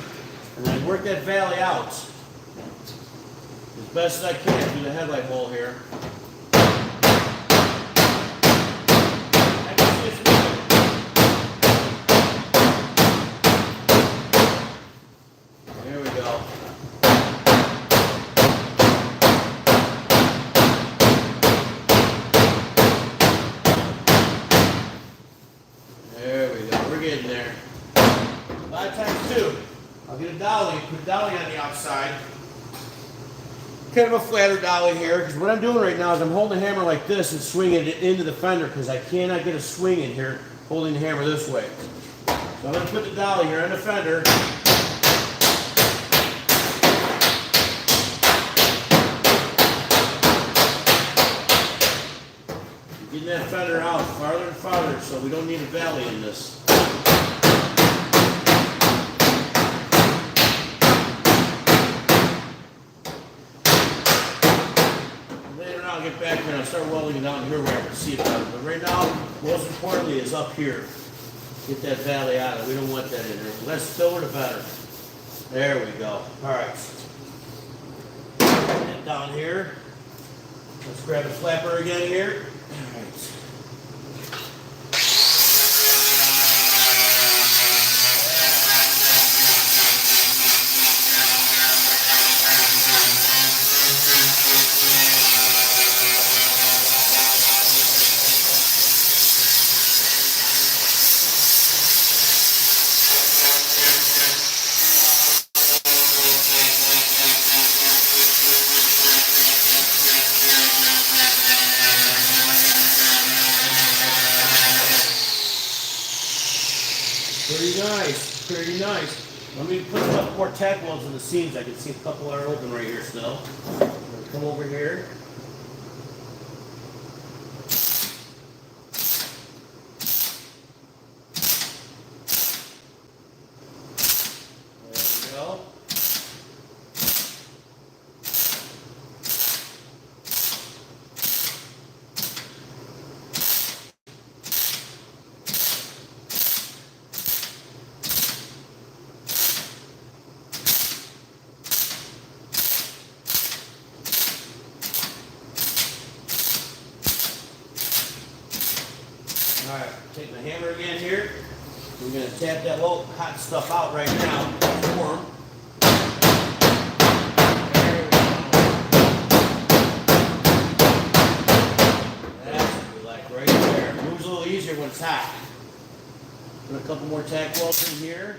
[SPEAKER 1] and I work that valley out as best as I can through the headlight hole here. There we go. There we go. We're getting there. A lot of times too, I'll get a dolly, put a dolly on the outside. Kind of a flatter dolly here, because what I'm doing right now is I'm holding the hammer like this and swinging it into the fender, because I cannot get a swing in here holding the hammer this way. So I'm going to put the dolly here on the fender. Getting that fender out farther and farther so we don't need a valley in this. I'll get back here and I'll start welding it out here where I can see it better. But right now, most importantly is up here. Get that valley out of it. We don't want that in there. The less filler, the better. There we go. Alright. Get it down here. Let's grab the flapper again here. Alright. Pretty nice, pretty nice. Let me put a couple more tack welds in the seams. I can see a couple are open right here still. I'm gonna come over here. There we go. Alright, take my hammer again here. We're going to tap that little hot stuff out right now. It's warm. There we go. That's what we like right there. Moves a little easier when it's hot. Put a couple more tack welds in here.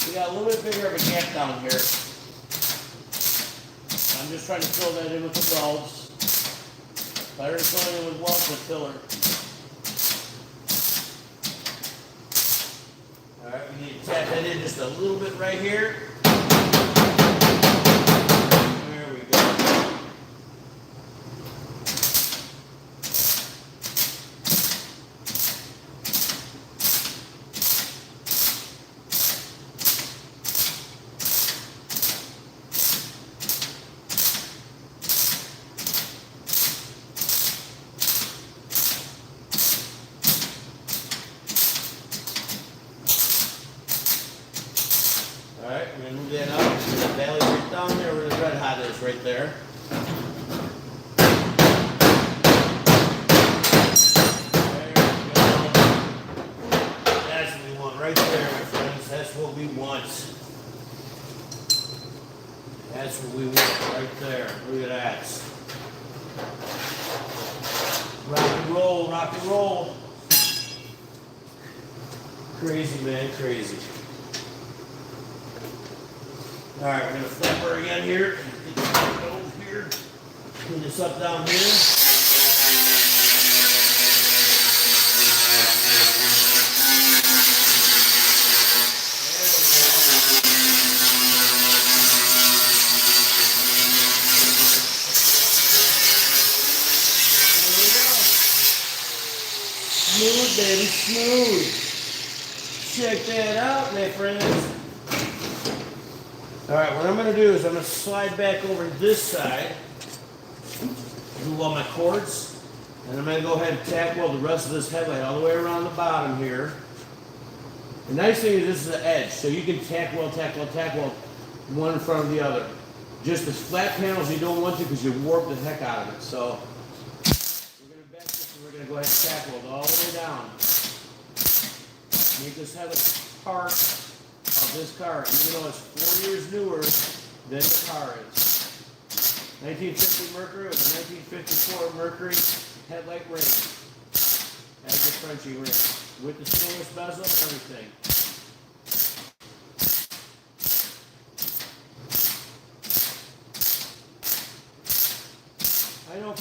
[SPEAKER 1] We got a little bit bigger of a gap down here. I'm just trying to fill that in with the welds. Better than filling in with welds than filler. Alright, we need to tap that in just a little bit right here. There we go. Alright, we're going to move that up. The valley right down there where the red hot is, right there. There we go. That's what we want right there, my friends. That's what we want. That's what we want right there. Look at that. Rock and roll, rock and roll. Crazy, man, crazy. Alright, we're going to flip her again here. Get this over here. Clean this up down here. smooth. Check that out, my friends. All right, what I'm going to do is I'm going to slide back over to this side, do all my cords, and I'm going to go ahead and tack weld the rest of this headlight all the way around the bottom here. The nice thing is this is the edge, so you can tack weld one in front of the other. Just the flat panels you don't want to because you warp the heck out of it. So we're going to back this and we're going to go ahead and tack weld all the way down. Make this headlight part of this car, even though it's 4 years newer than the car is. 1950 Mercury with a 1954 Mercury headlight ring. Has the Frenchy ring with the stainless bezel and everything. I know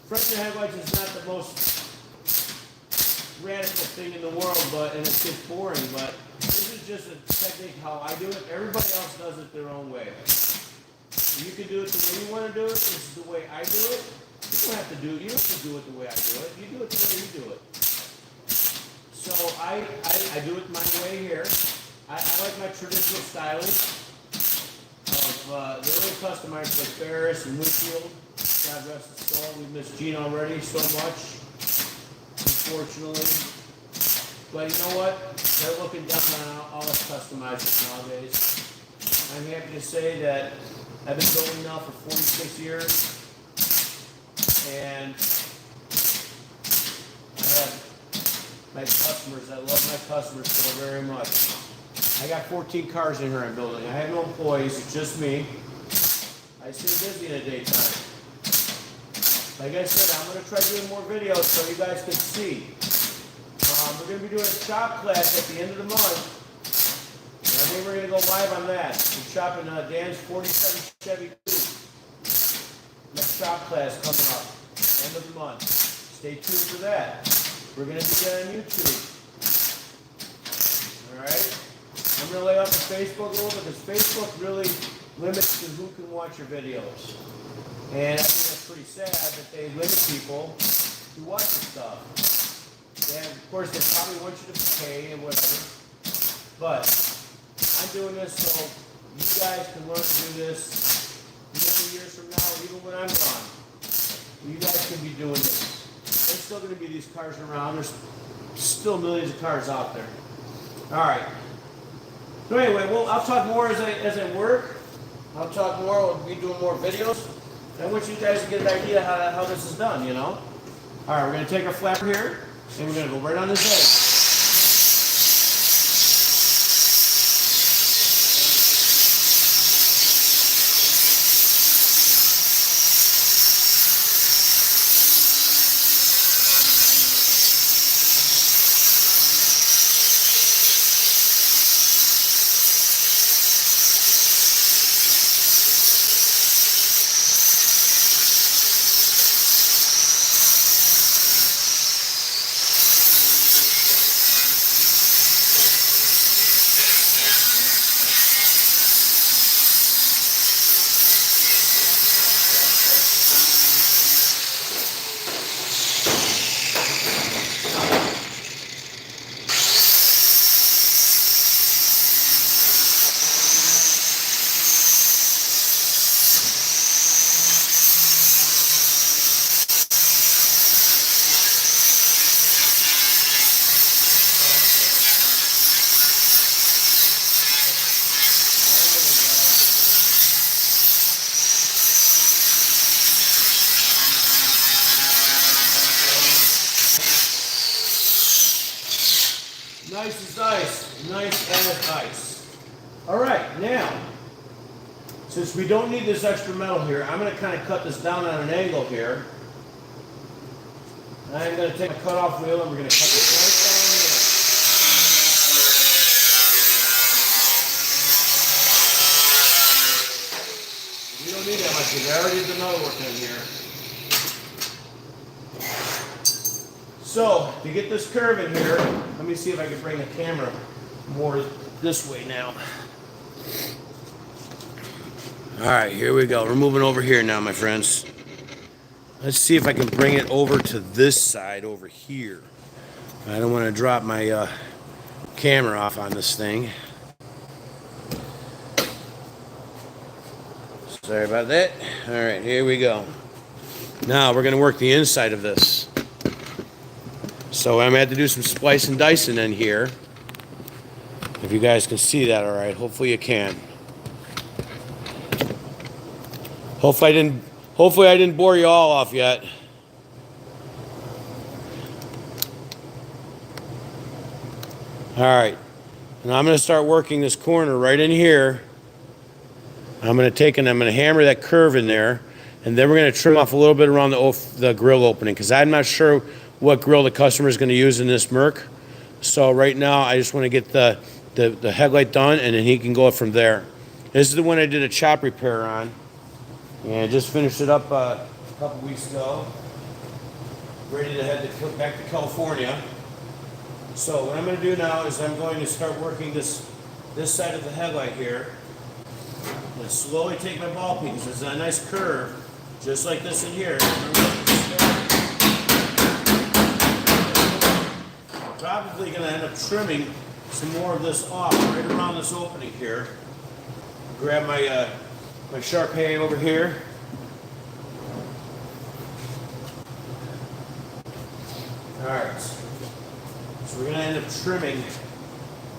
[SPEAKER 1] Frenchy headlights is not the most radical thing in the world, and it gets boring, but this is just a technique how I do it. Everybody else does it their own way. You can do it the way you want to do it. This is the way I do it. You don't have to do it the way I do it. You do it the way you do it. So I do it my way here. I like my traditional styling of the early customizers like Ferris and Winfield. God rest his soul. We miss Gene already so much, unfortunately. But you know what? They're looking down on all us customizers nowadays. I'm happy to say that I've been building now for 46 years, and I have my customers. I love my customers so very much. I got 14 cars in here I'm building. I have no employees. It's just me. I stay busy in the daytime. Like I said, I'm going to try doing more videos so you guys can see. We're going to be doing a shop class at the end of the month. And I think we're going to go live on that. We're shopping Dan's 47 Chevy Coupe. My shop class coming up end of the month. Stay tuned for that. We're going to do that on YouTube. Alright? I'm going to lay off the Facebook a little bit because Facebook really limits to who can watch your videos. And I think that's pretty sad that they limit people who watch the stuff. And of course, they probably want you to pay and whatever. But I'm doing this so you guys can learn to do this many years from now, even when I'm gone. You guys can be doing this. There's still going to be these cars around. There's still millions of cars out there. All right. So anyway, well, I'll talk more as I work. I'll talk more. We'll be doing more videos. I want you guys to get an idea how this is done, you know. All right, we're going to take our flapper here, and we're going to go right on this edge. Nice as ice. Nice as ice. All right, now, since we don't need this extra metal here, I'm going to kind of cut this down on an angle here. I'm going to take a cutoff wheel and we're going to cut this right down here. We don't need that much because I already did the metal work in here. So, to get this curve in here, let me see if I can bring the camera more this way now. All right, here we go. We're moving over here now, my friends. Let's see if I can bring it over to this side over here. I don't want to drop my camera off on this thing. Sorry about that. All right, here we go. Now we're going to work the inside of this. So I'm going to have to do some splice and dicing in here. If you guys can see that all right. Hopefully you can. Hopefully I didn't bore you all off yet. All right. Now I'm going to start working this corner right in here. I'm going to take and I'm going to hammer that curve in there, and then we're going to trim off a little bit around the grill opening, because I'm not sure what grill the customer is going to use in this Merc. So right now I just want to get the headlight done, and then he can go from there. This is the one I did a chop repair on, and I just finished it up a couple weeks ago. Ready to head back to California. So what I'm going to do now is I'm going to start working this side of the headlight here. I'm going to slowly take my ball peen, because it's a nice curve, just like this in here. I'm probably going to end up trimming some more of this off right around this opening here. Grab my my sharp hay over here. All right. So we're going to end up trimming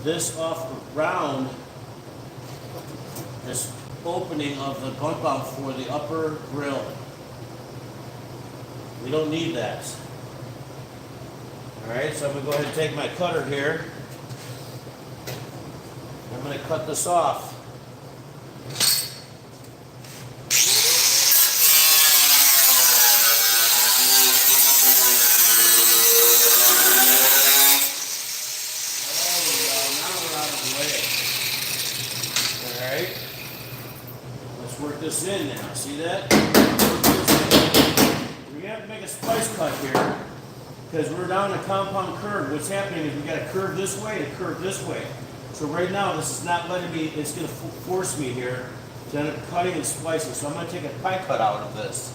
[SPEAKER 1] this off around this opening of the bump out for the upper grill. We don't need that. All right, so I'm going to go ahead and take my cutter here. I'm going to cut this off. This in now, see that? We have to make a splice cut here because we're down a compound curve. What's happening is we got a curve this way and a curve this way. So right now this is not letting me, it's going to force me here to end up cutting and splicing. So I'm going to take a pie cut out of this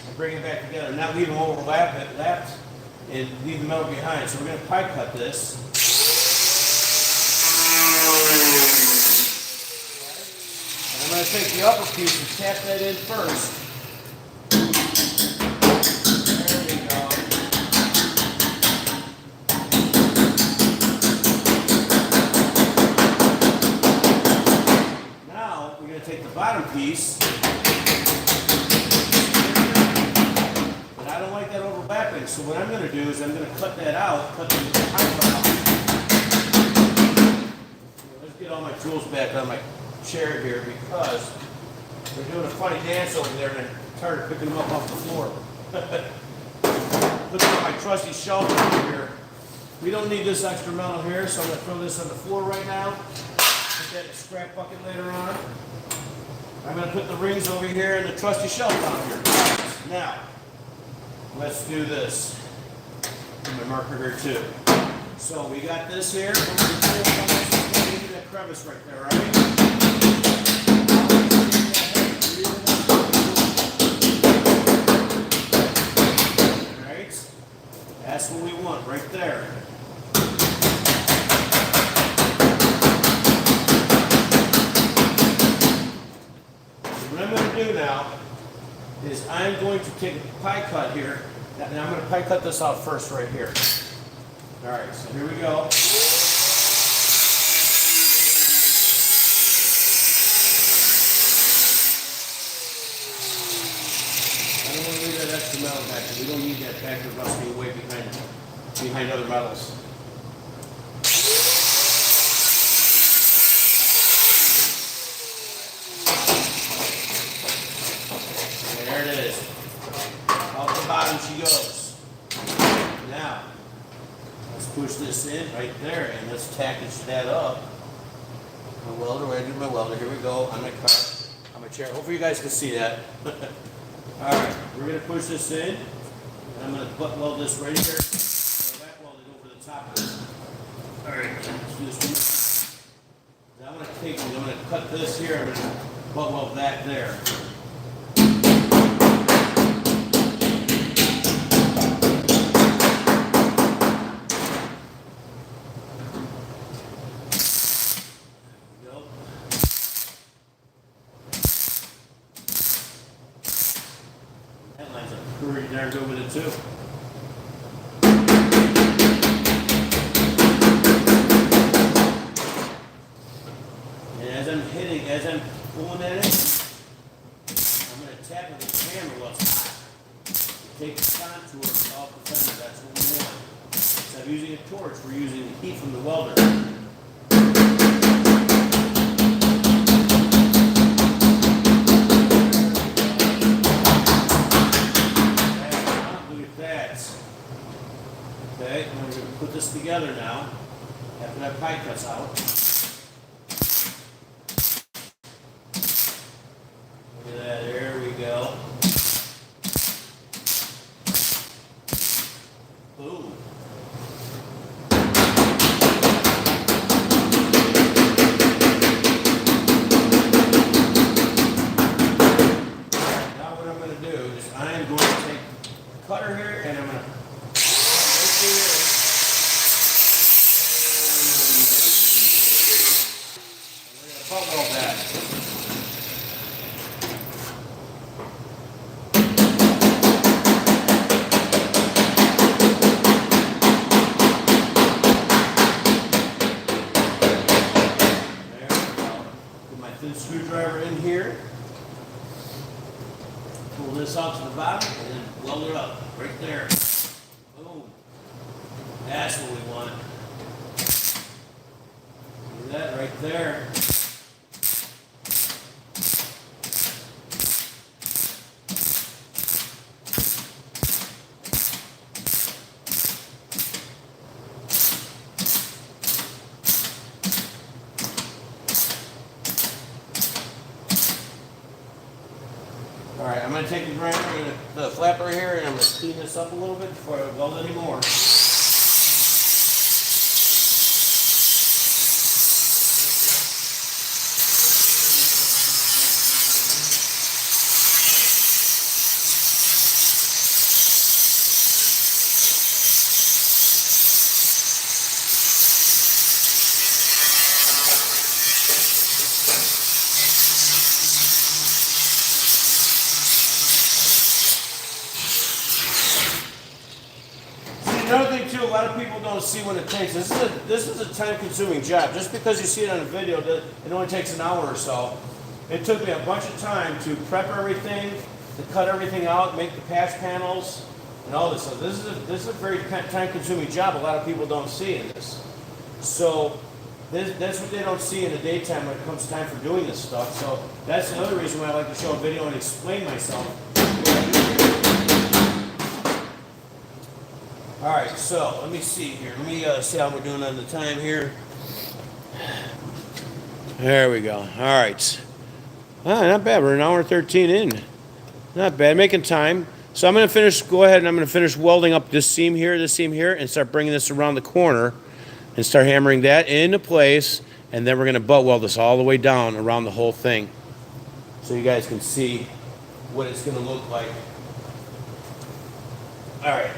[SPEAKER 1] and bring it back together, not leave them overlapped and leave the metal behind. So we're going to pie cut this. I'm going to take the upper piece and tap that in first. There we go. Now we're going to take the bottom piece, but I don't like that overlapping, so what I'm going to do is I'm going to cut that out, cut the pipe out. Let's get all my tools back on my chair here, because they're doing a funny dance over there and I'm tired of picking them up off the floor. Look at my trusty shelf over here. We don't need this extra metal here, so I'm going to throw this on the floor right now. Put that in a scrap bucket later on. I'm going to put the rings over here and the trusty shelf down here. Now, let's do this. Put my marker here too. So we got this here. That crevice right there, right? That's what we want right there. So what I'm going to do now is I'm going to take a pie cut here, and I'm going to pie cut this out first right here. All right, so here we go. Extra metal back. We don't need that back to rusting away behind other metals. There it is. Off the bottom she goes. Now, let's push this in right there and let's package that up. My welder, where I do my welder. Here we go on my car, on my chair. Hopefully you guys can see that. Alright, we're going to push this in, and I'm going to butt weld this right here, or back weld it over the top of it. Alright, let's do this one. Now I'm going to take, I'm going to cut this here, I'm going to butt weld that there. too. And as I'm pulling that in, I'm going to tap it with the hammer while it's hot. Take the contour off the fender, that's what we want. Instead of using a torch, we're using the heat from the welder. Look at that. Okay, and we're going to put this together now, after that pipe cuts out. Look at that, there we go. Boom. Now what I'm going to do is I am going to take the cutter here and I'm going to butt weld that. Screwdriver in here, pull this out to the bottom, and then weld it up right there. Boom. That's what we want. Do that right there. All right, I'm going to take the grinder and the flapper here, and I'm going to clean this up a little bit before I weld anymore. Another thing too, a lot of people don't see when it takes. This is a time-consuming job. Just because you see it on a video, it only takes an hour or so. It took me a bunch of time to prep everything, to cut everything out, make the patch panels, and all this stuff. This is a very time-consuming job. A lot of people don't see in this. So that's what they don't see in the daytime when it comes time for doing this stuff. So that's another reason why I like to show a video and explain myself. All right, so let me see here. Let me see how we're doing on the time here. There we go. All right. Not bad. We're an hour and 13 in. Not bad. Making time. So I'm going to go ahead and I'm going to finish welding up this seam here, and start bringing this around the corner and start hammering that into place. And then we're going to butt weld this all the way down around the whole thing so you guys can see what it's going to look like. All right.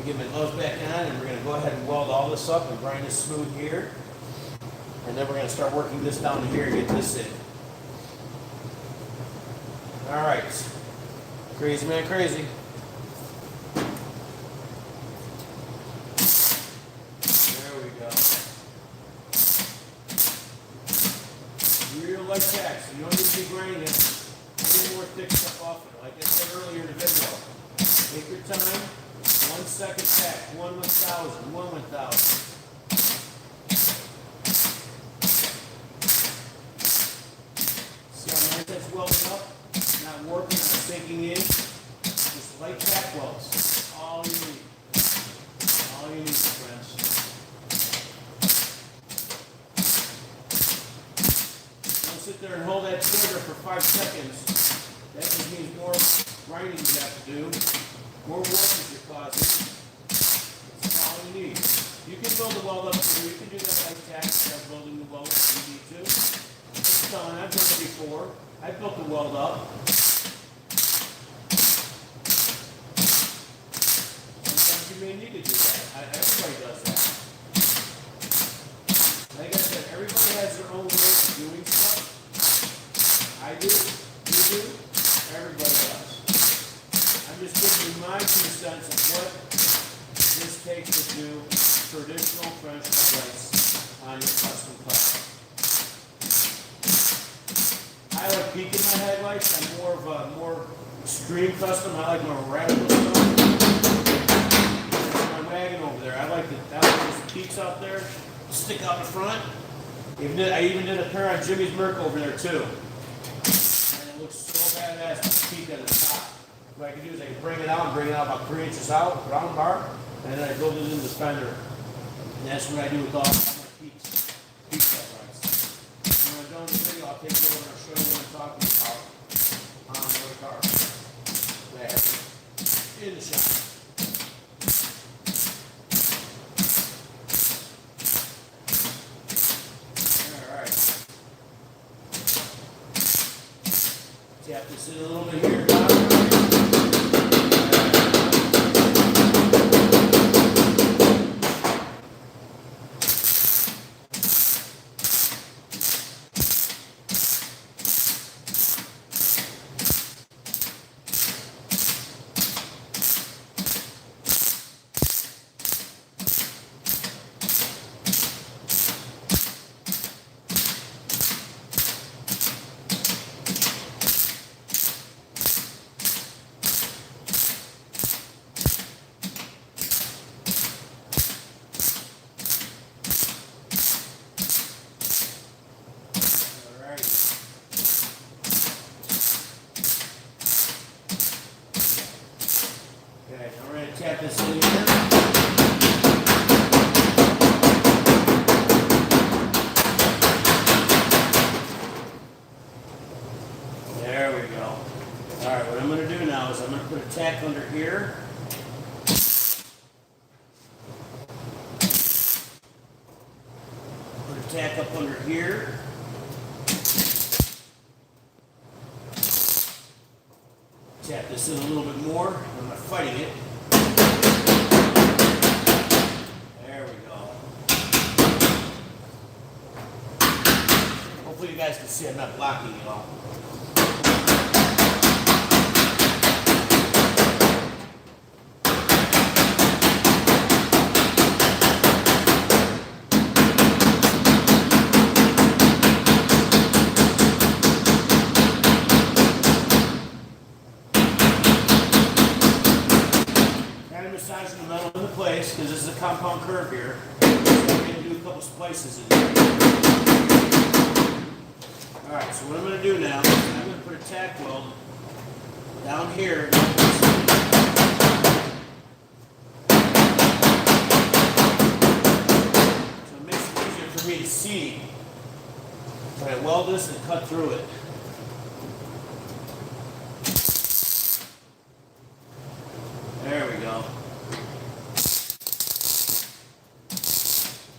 [SPEAKER 1] Get my gloves back on, and we're going to go ahead and weld all this up and grind this smooth here. And then we're going to start working this down to here and get this in. All right. Crazy man, crazy. There we go. Real light tack, so you don't need to be grinding it. Any more thick stuff off it. Like I said earlier in the video, take your time. 1 second tack, 1 1,000, 1 1,000. See how nice that's welded up? Not warping, not sinking in. Just light tack welds. That's all you need. All you need, friends. Don't sit there and hold that trigger for 5 seconds. That just means more grinding you have to do. More work is your causing. That's all you need. You can build the weld up too. You can do that like tack, start building the weld if you need to. It's done. I've done it before. I built the weld up. Sometimes you may need to do that. Everybody does that. Like I said, everybody has their own way of doing stuff. I do. You do. Everybody does. I'm just giving you my 2 peak in my headlights. I'm more of a more extreme custom. I like more radical stuff. There's my wagon over there. I like those peaks out there. Stick out the front. I even did a pair on Jimmy's Merc over there too. And it looks so badass with the peak at the top. What I can do is I can bring it out and bring it out about 3 inches out, round bar, and then I build it into the fender. And that's what I do with all my peaks. Peak headlights. When I'm done with the video, I'll take you over and show you what I'm talking about on the car. There. In the shop. Tap this in a little bit here, tap this in here. There we go. Alright, what I'm going to do now is I'm going to put a tack under here. Put a tack up under here. Tap this in a little bit more. I'm not fighting it. There we go. Hopefully you guys can see I'm not blocking it all. Massaging the metal into place because this is a compound curve here. So I'm going to do a couple splices in there. Alright, so what I'm going to do now is I'm going to put a tack weld down here. So it makes it easier for me to see. So I weld this and cut through it. There we go.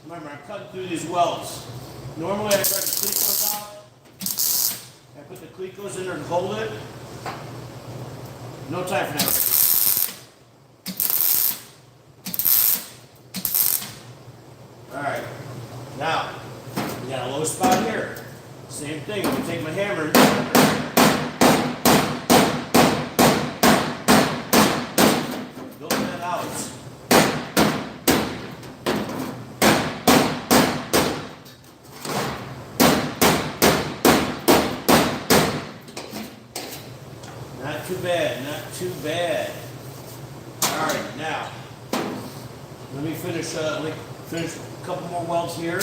[SPEAKER 1] Remember, I'm cutting through these welds. Normally I break the clecos out. I put the clecos in there and hold it. No time for that. Alright. Now, we got a low spot here. Same thing. I'm going to take my hammer. Build that out. Not too bad, not too bad. Alright, now, let me finish a couple more welds here.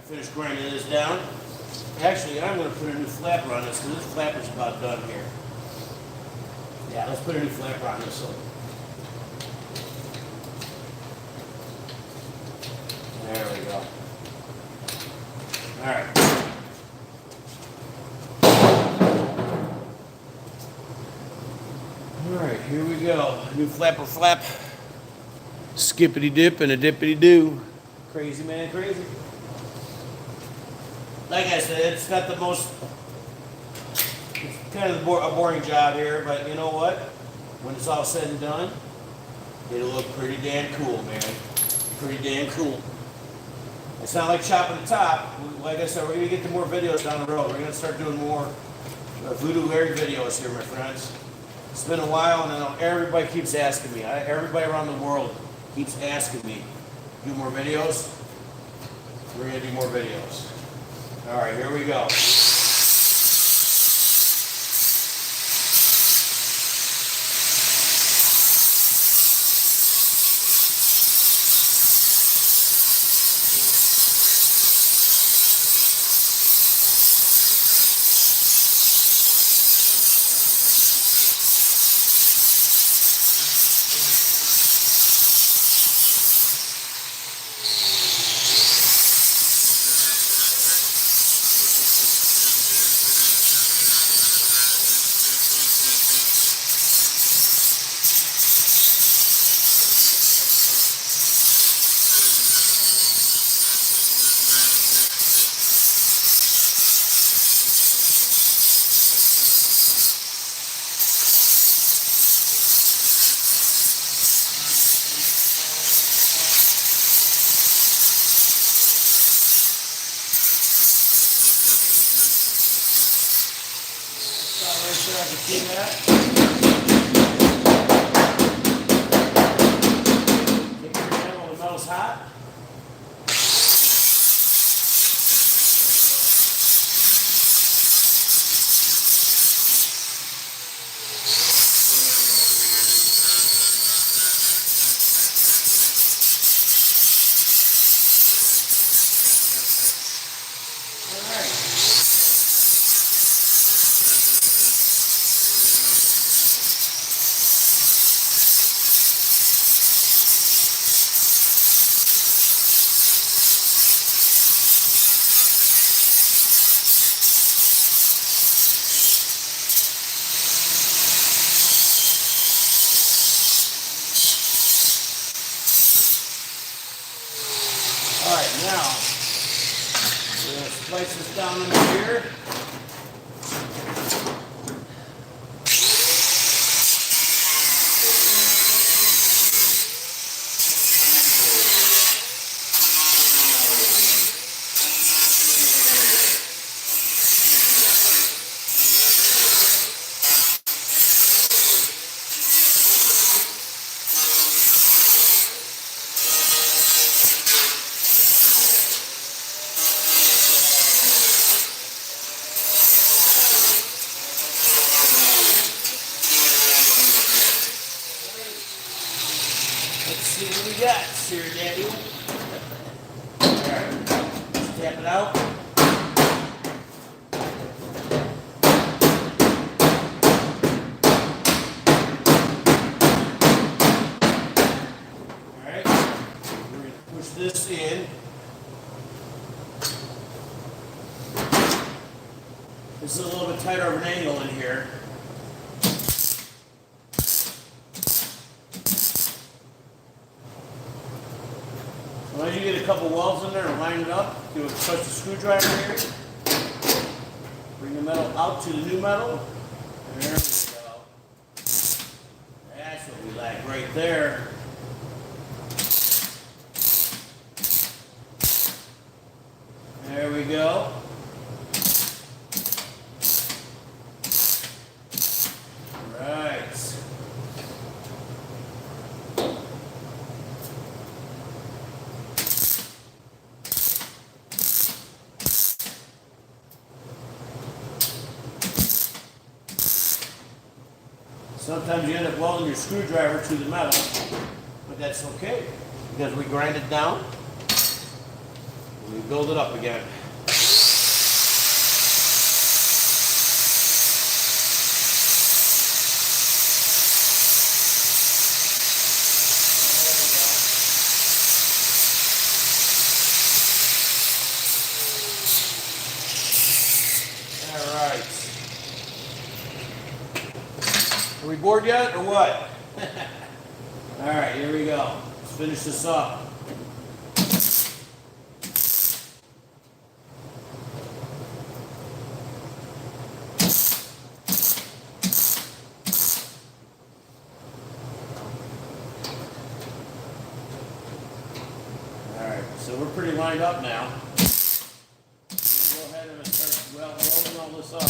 [SPEAKER 1] Finish grinding this down. Actually, I'm going to put a new flapper on this because this flapper's about done here. Yeah, let's put a new flapper on this one. There we go. Alright. Alright, here we go. New flapper flap. Skippity dip and a dippity doo. Crazy man, crazy. Like I said, it's not the most, it's kind of a boring job here, but you know what? When it's all said and done, It'll look pretty damn cool, man. Pretty damn cool. It's not like chopping the top. Like I said, we're going to get to more videos down the road. We're going to start doing more VooDoo Larry videos here, my friends. It's been a while, and I know everybody keeps asking me. Everybody around the world keeps asking me, do more videos? We're going to do more videos. All right, here we go. Make sure I can see that. Take your time while the metal's hot. All right, now we're going to splice this down into here. Let's see what we got here, Daddy. Alright, let's tap it out. Alright, we're going to push this in. This is a little bit tighter of an angle in here. Once you get a couple welds in there and line it up, you would touch the screwdriver here. Bring the metal out to the new metal. There we go. That's what we like right there. There we go. Right. Sometimes you end up welding your screwdriver to the metal, but that's okay because we grind it down and we build it up again. All right. Are we bored yet, or what? All right, here we go. Let's finish this up. we're pretty lined up now. I'm going to go ahead and start welding all this up.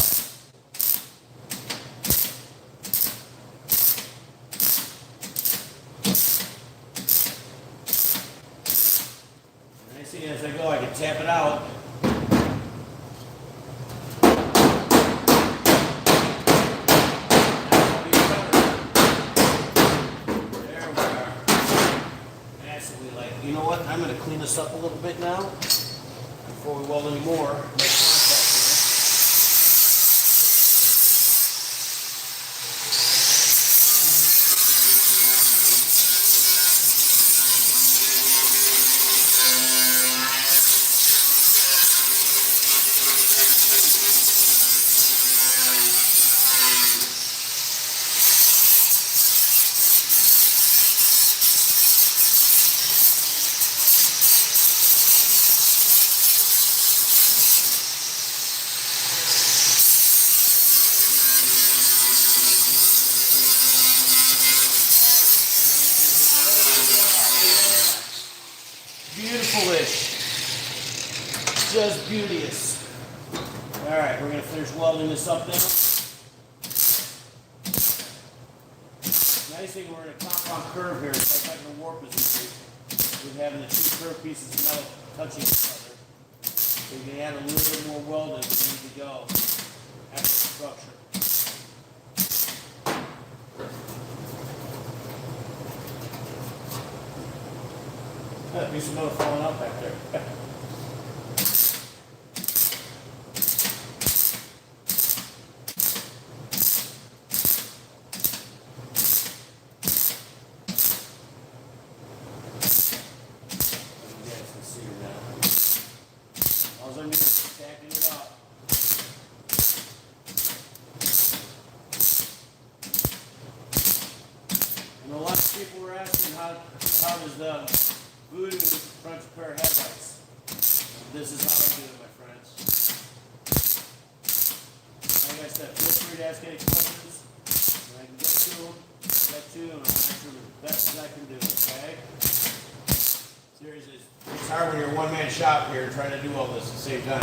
[SPEAKER 1] And I see as I go, I can tap it out. You know what? I'm going to clean this up a little bit now before we weld any more. Beautiful-ish. Just beauteous. Alright, we're going to finish welding this up now. Nice thing, we're in a compound curve here. It's like having a warp is with having the two curved pieces of metal touching each other. So you can add a little bit more welding if you need to go after the structure. There's some metal falling out back there. All I'm doing is stacking it up. And a lot of people were asking how does the VooDoo front pair of headlights. This is how I do it, my friends. Like I said, feel free to ask any questions. When I can get to them, and I'll answer the best as I can do, okay? Seriously, it's hard when you're a one-man shop here trying to do all this at the same time.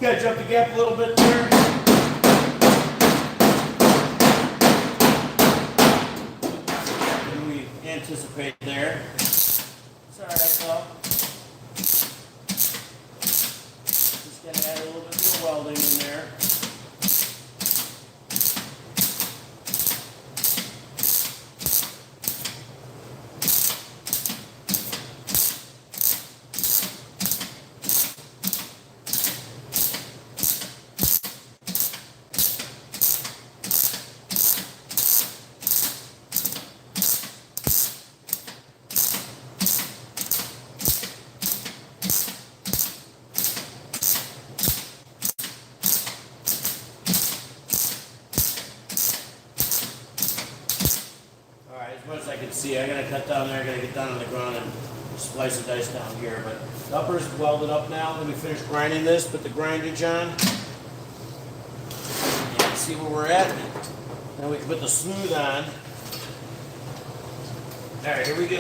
[SPEAKER 1] Gotta jump the gap a little bit there. And we anticipate there. It's alright though. Just gonna add a little bit more welding in there. see, I gotta cut down there, I gotta get down on the ground and splice the dice down here. But the upper's welded up now. Let me finish grinding this, put the grindage on. And see where we're at. Then we can put the smooth on. Alright, here we go.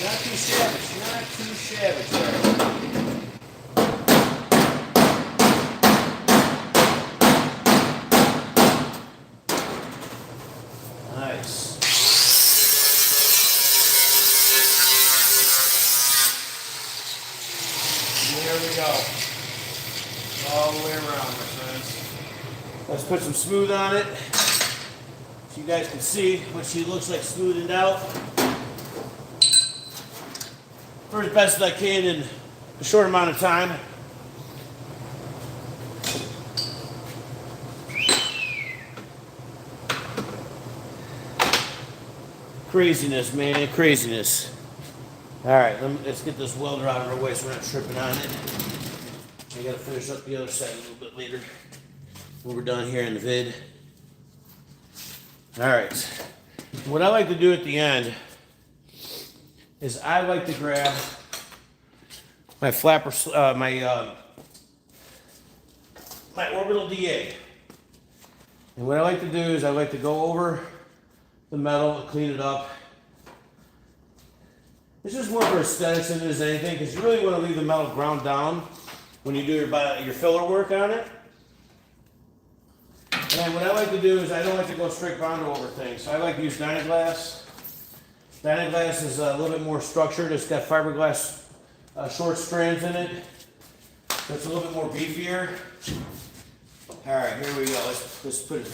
[SPEAKER 1] Not too shabby, not too shabby. Nice. There we go. All the way around, my friends. Let's put some smooth on it so you guys can see what she looks like smoothened out. For as best as I can in a short amount of time. Craziness, man, craziness. All right, let's get this welder out of our way so we're not tripping on it. I gotta finish up the other side a little bit later when we're done here in the vid. All right, what I like to do at the end is I like to grab my flapper, my orbital DA. And what I like to do is I like to go over the metal and clean it up. This is more for aesthetics than it is anything, because you really want to leave the metal ground down when you do your filler work on it. And what I like to do is I don't like to go straight Bondo over things. So I like to use Dynaglass. Dynaglass is a little bit more structured. It's got fiberglass short strands in it. So it's a little bit more beefier. All right, here we go. Let's put it.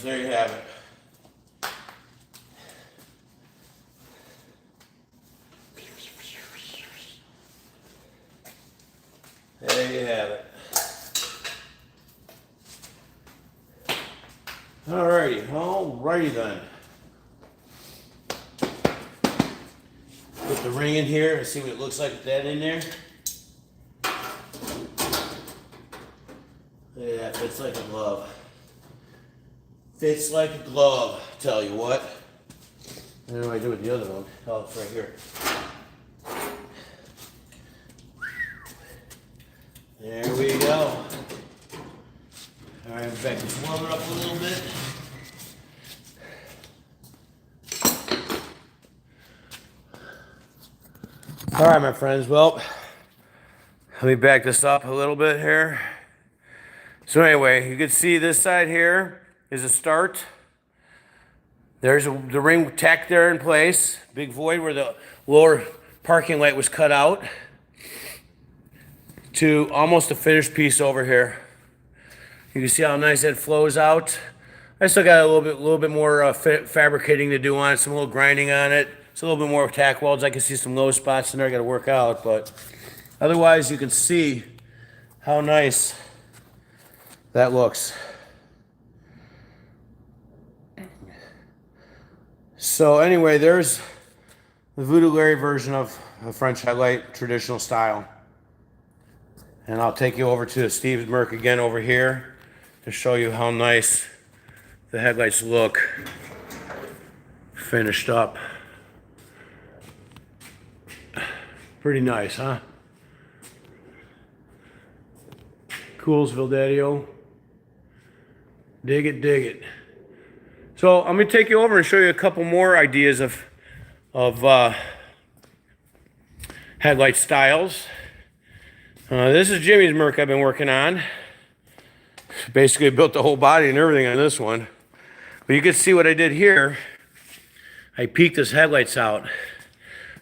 [SPEAKER 1] There you have it. you have it. Alrighty then. Put the ring in here and see what it looks like with that in there. Yeah, it fits like a glove. Fits like a glove, tell you what. What do I do with the other one? Oh, it's right here. There we go. Alright, in fact, just warm it up a little bit. Alright, my friends, well, let me back this up a little bit here. So anyway, you can see this side here is a start. There's the ring tacked there in place. Big void where the lower parking light was cut out. To almost a finished piece over here. You can see how nice that flows out. I still got a little bit more fabricating to do on it, some little grinding on it. It's a little bit more tack welds. I can see some low spots in there I got to work out, but otherwise you can see how nice that looks. So anyway, there's the VooDoo Larry version of a French headlight, traditional style. And I'll take you over to Steve's Merc again over here to show you how nice the headlights look finished up. Pretty nice, huh? Coolsville Daddy-O. Dig it, dig it. So I'm going to take you over and show you a couple more ideas of headlight styles. This is Jimmy's Merc I've been working on. Basically built the whole body and everything on this one. But you can see what I did here. I peeked his headlights out.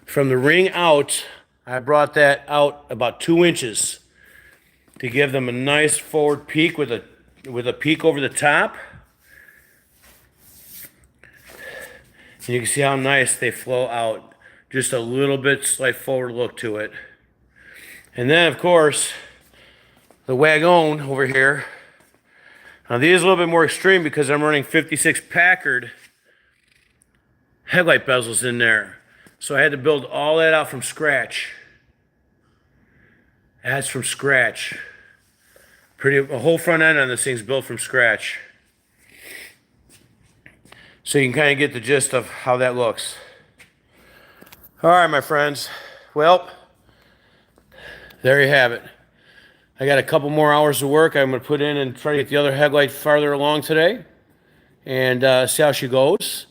[SPEAKER 1] From the ring out, I brought that out about 2 inches to give them a nice forward peak with a peak over the top. And you can see how nice they flow out. Just a little bit slight forward look to it. And then, of course, the wagon over here. Now, these are a little bit more extreme because I'm running 56 Packard headlight bezels in there. So I had to build all that out from scratch. That's from scratch. A whole front end on this thing's built from scratch. So you can kind of get the gist of how that looks. All right, my friends. Well, there you have it. I got a couple more hours of work I'm going to put in and try to get the other headlight farther along today and see how she goes.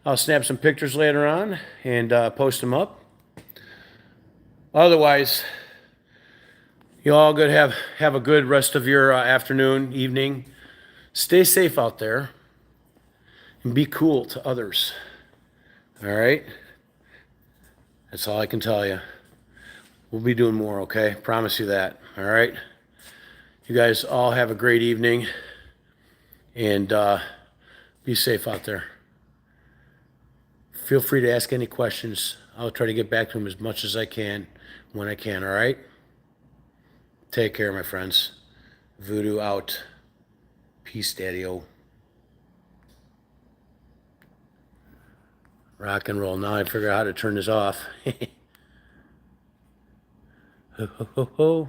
[SPEAKER 1] I'll snap some pictures later on and post them up. Otherwise, you all good have a good rest of your afternoon, evening. Stay safe out there and be cool to others. All right? That's all I can tell you. We'll be doing more, okay? Promise you that, all right? You guys all have a great evening, and be safe out there. Feel free to ask any questions. I'll try to get back to them as much as I can when I can, all right? Take care, my friends. VooDoo out. Peace, Daddy-O. Rock and roll. Now I figure out how to turn this off. Ho, ho, ho, ho.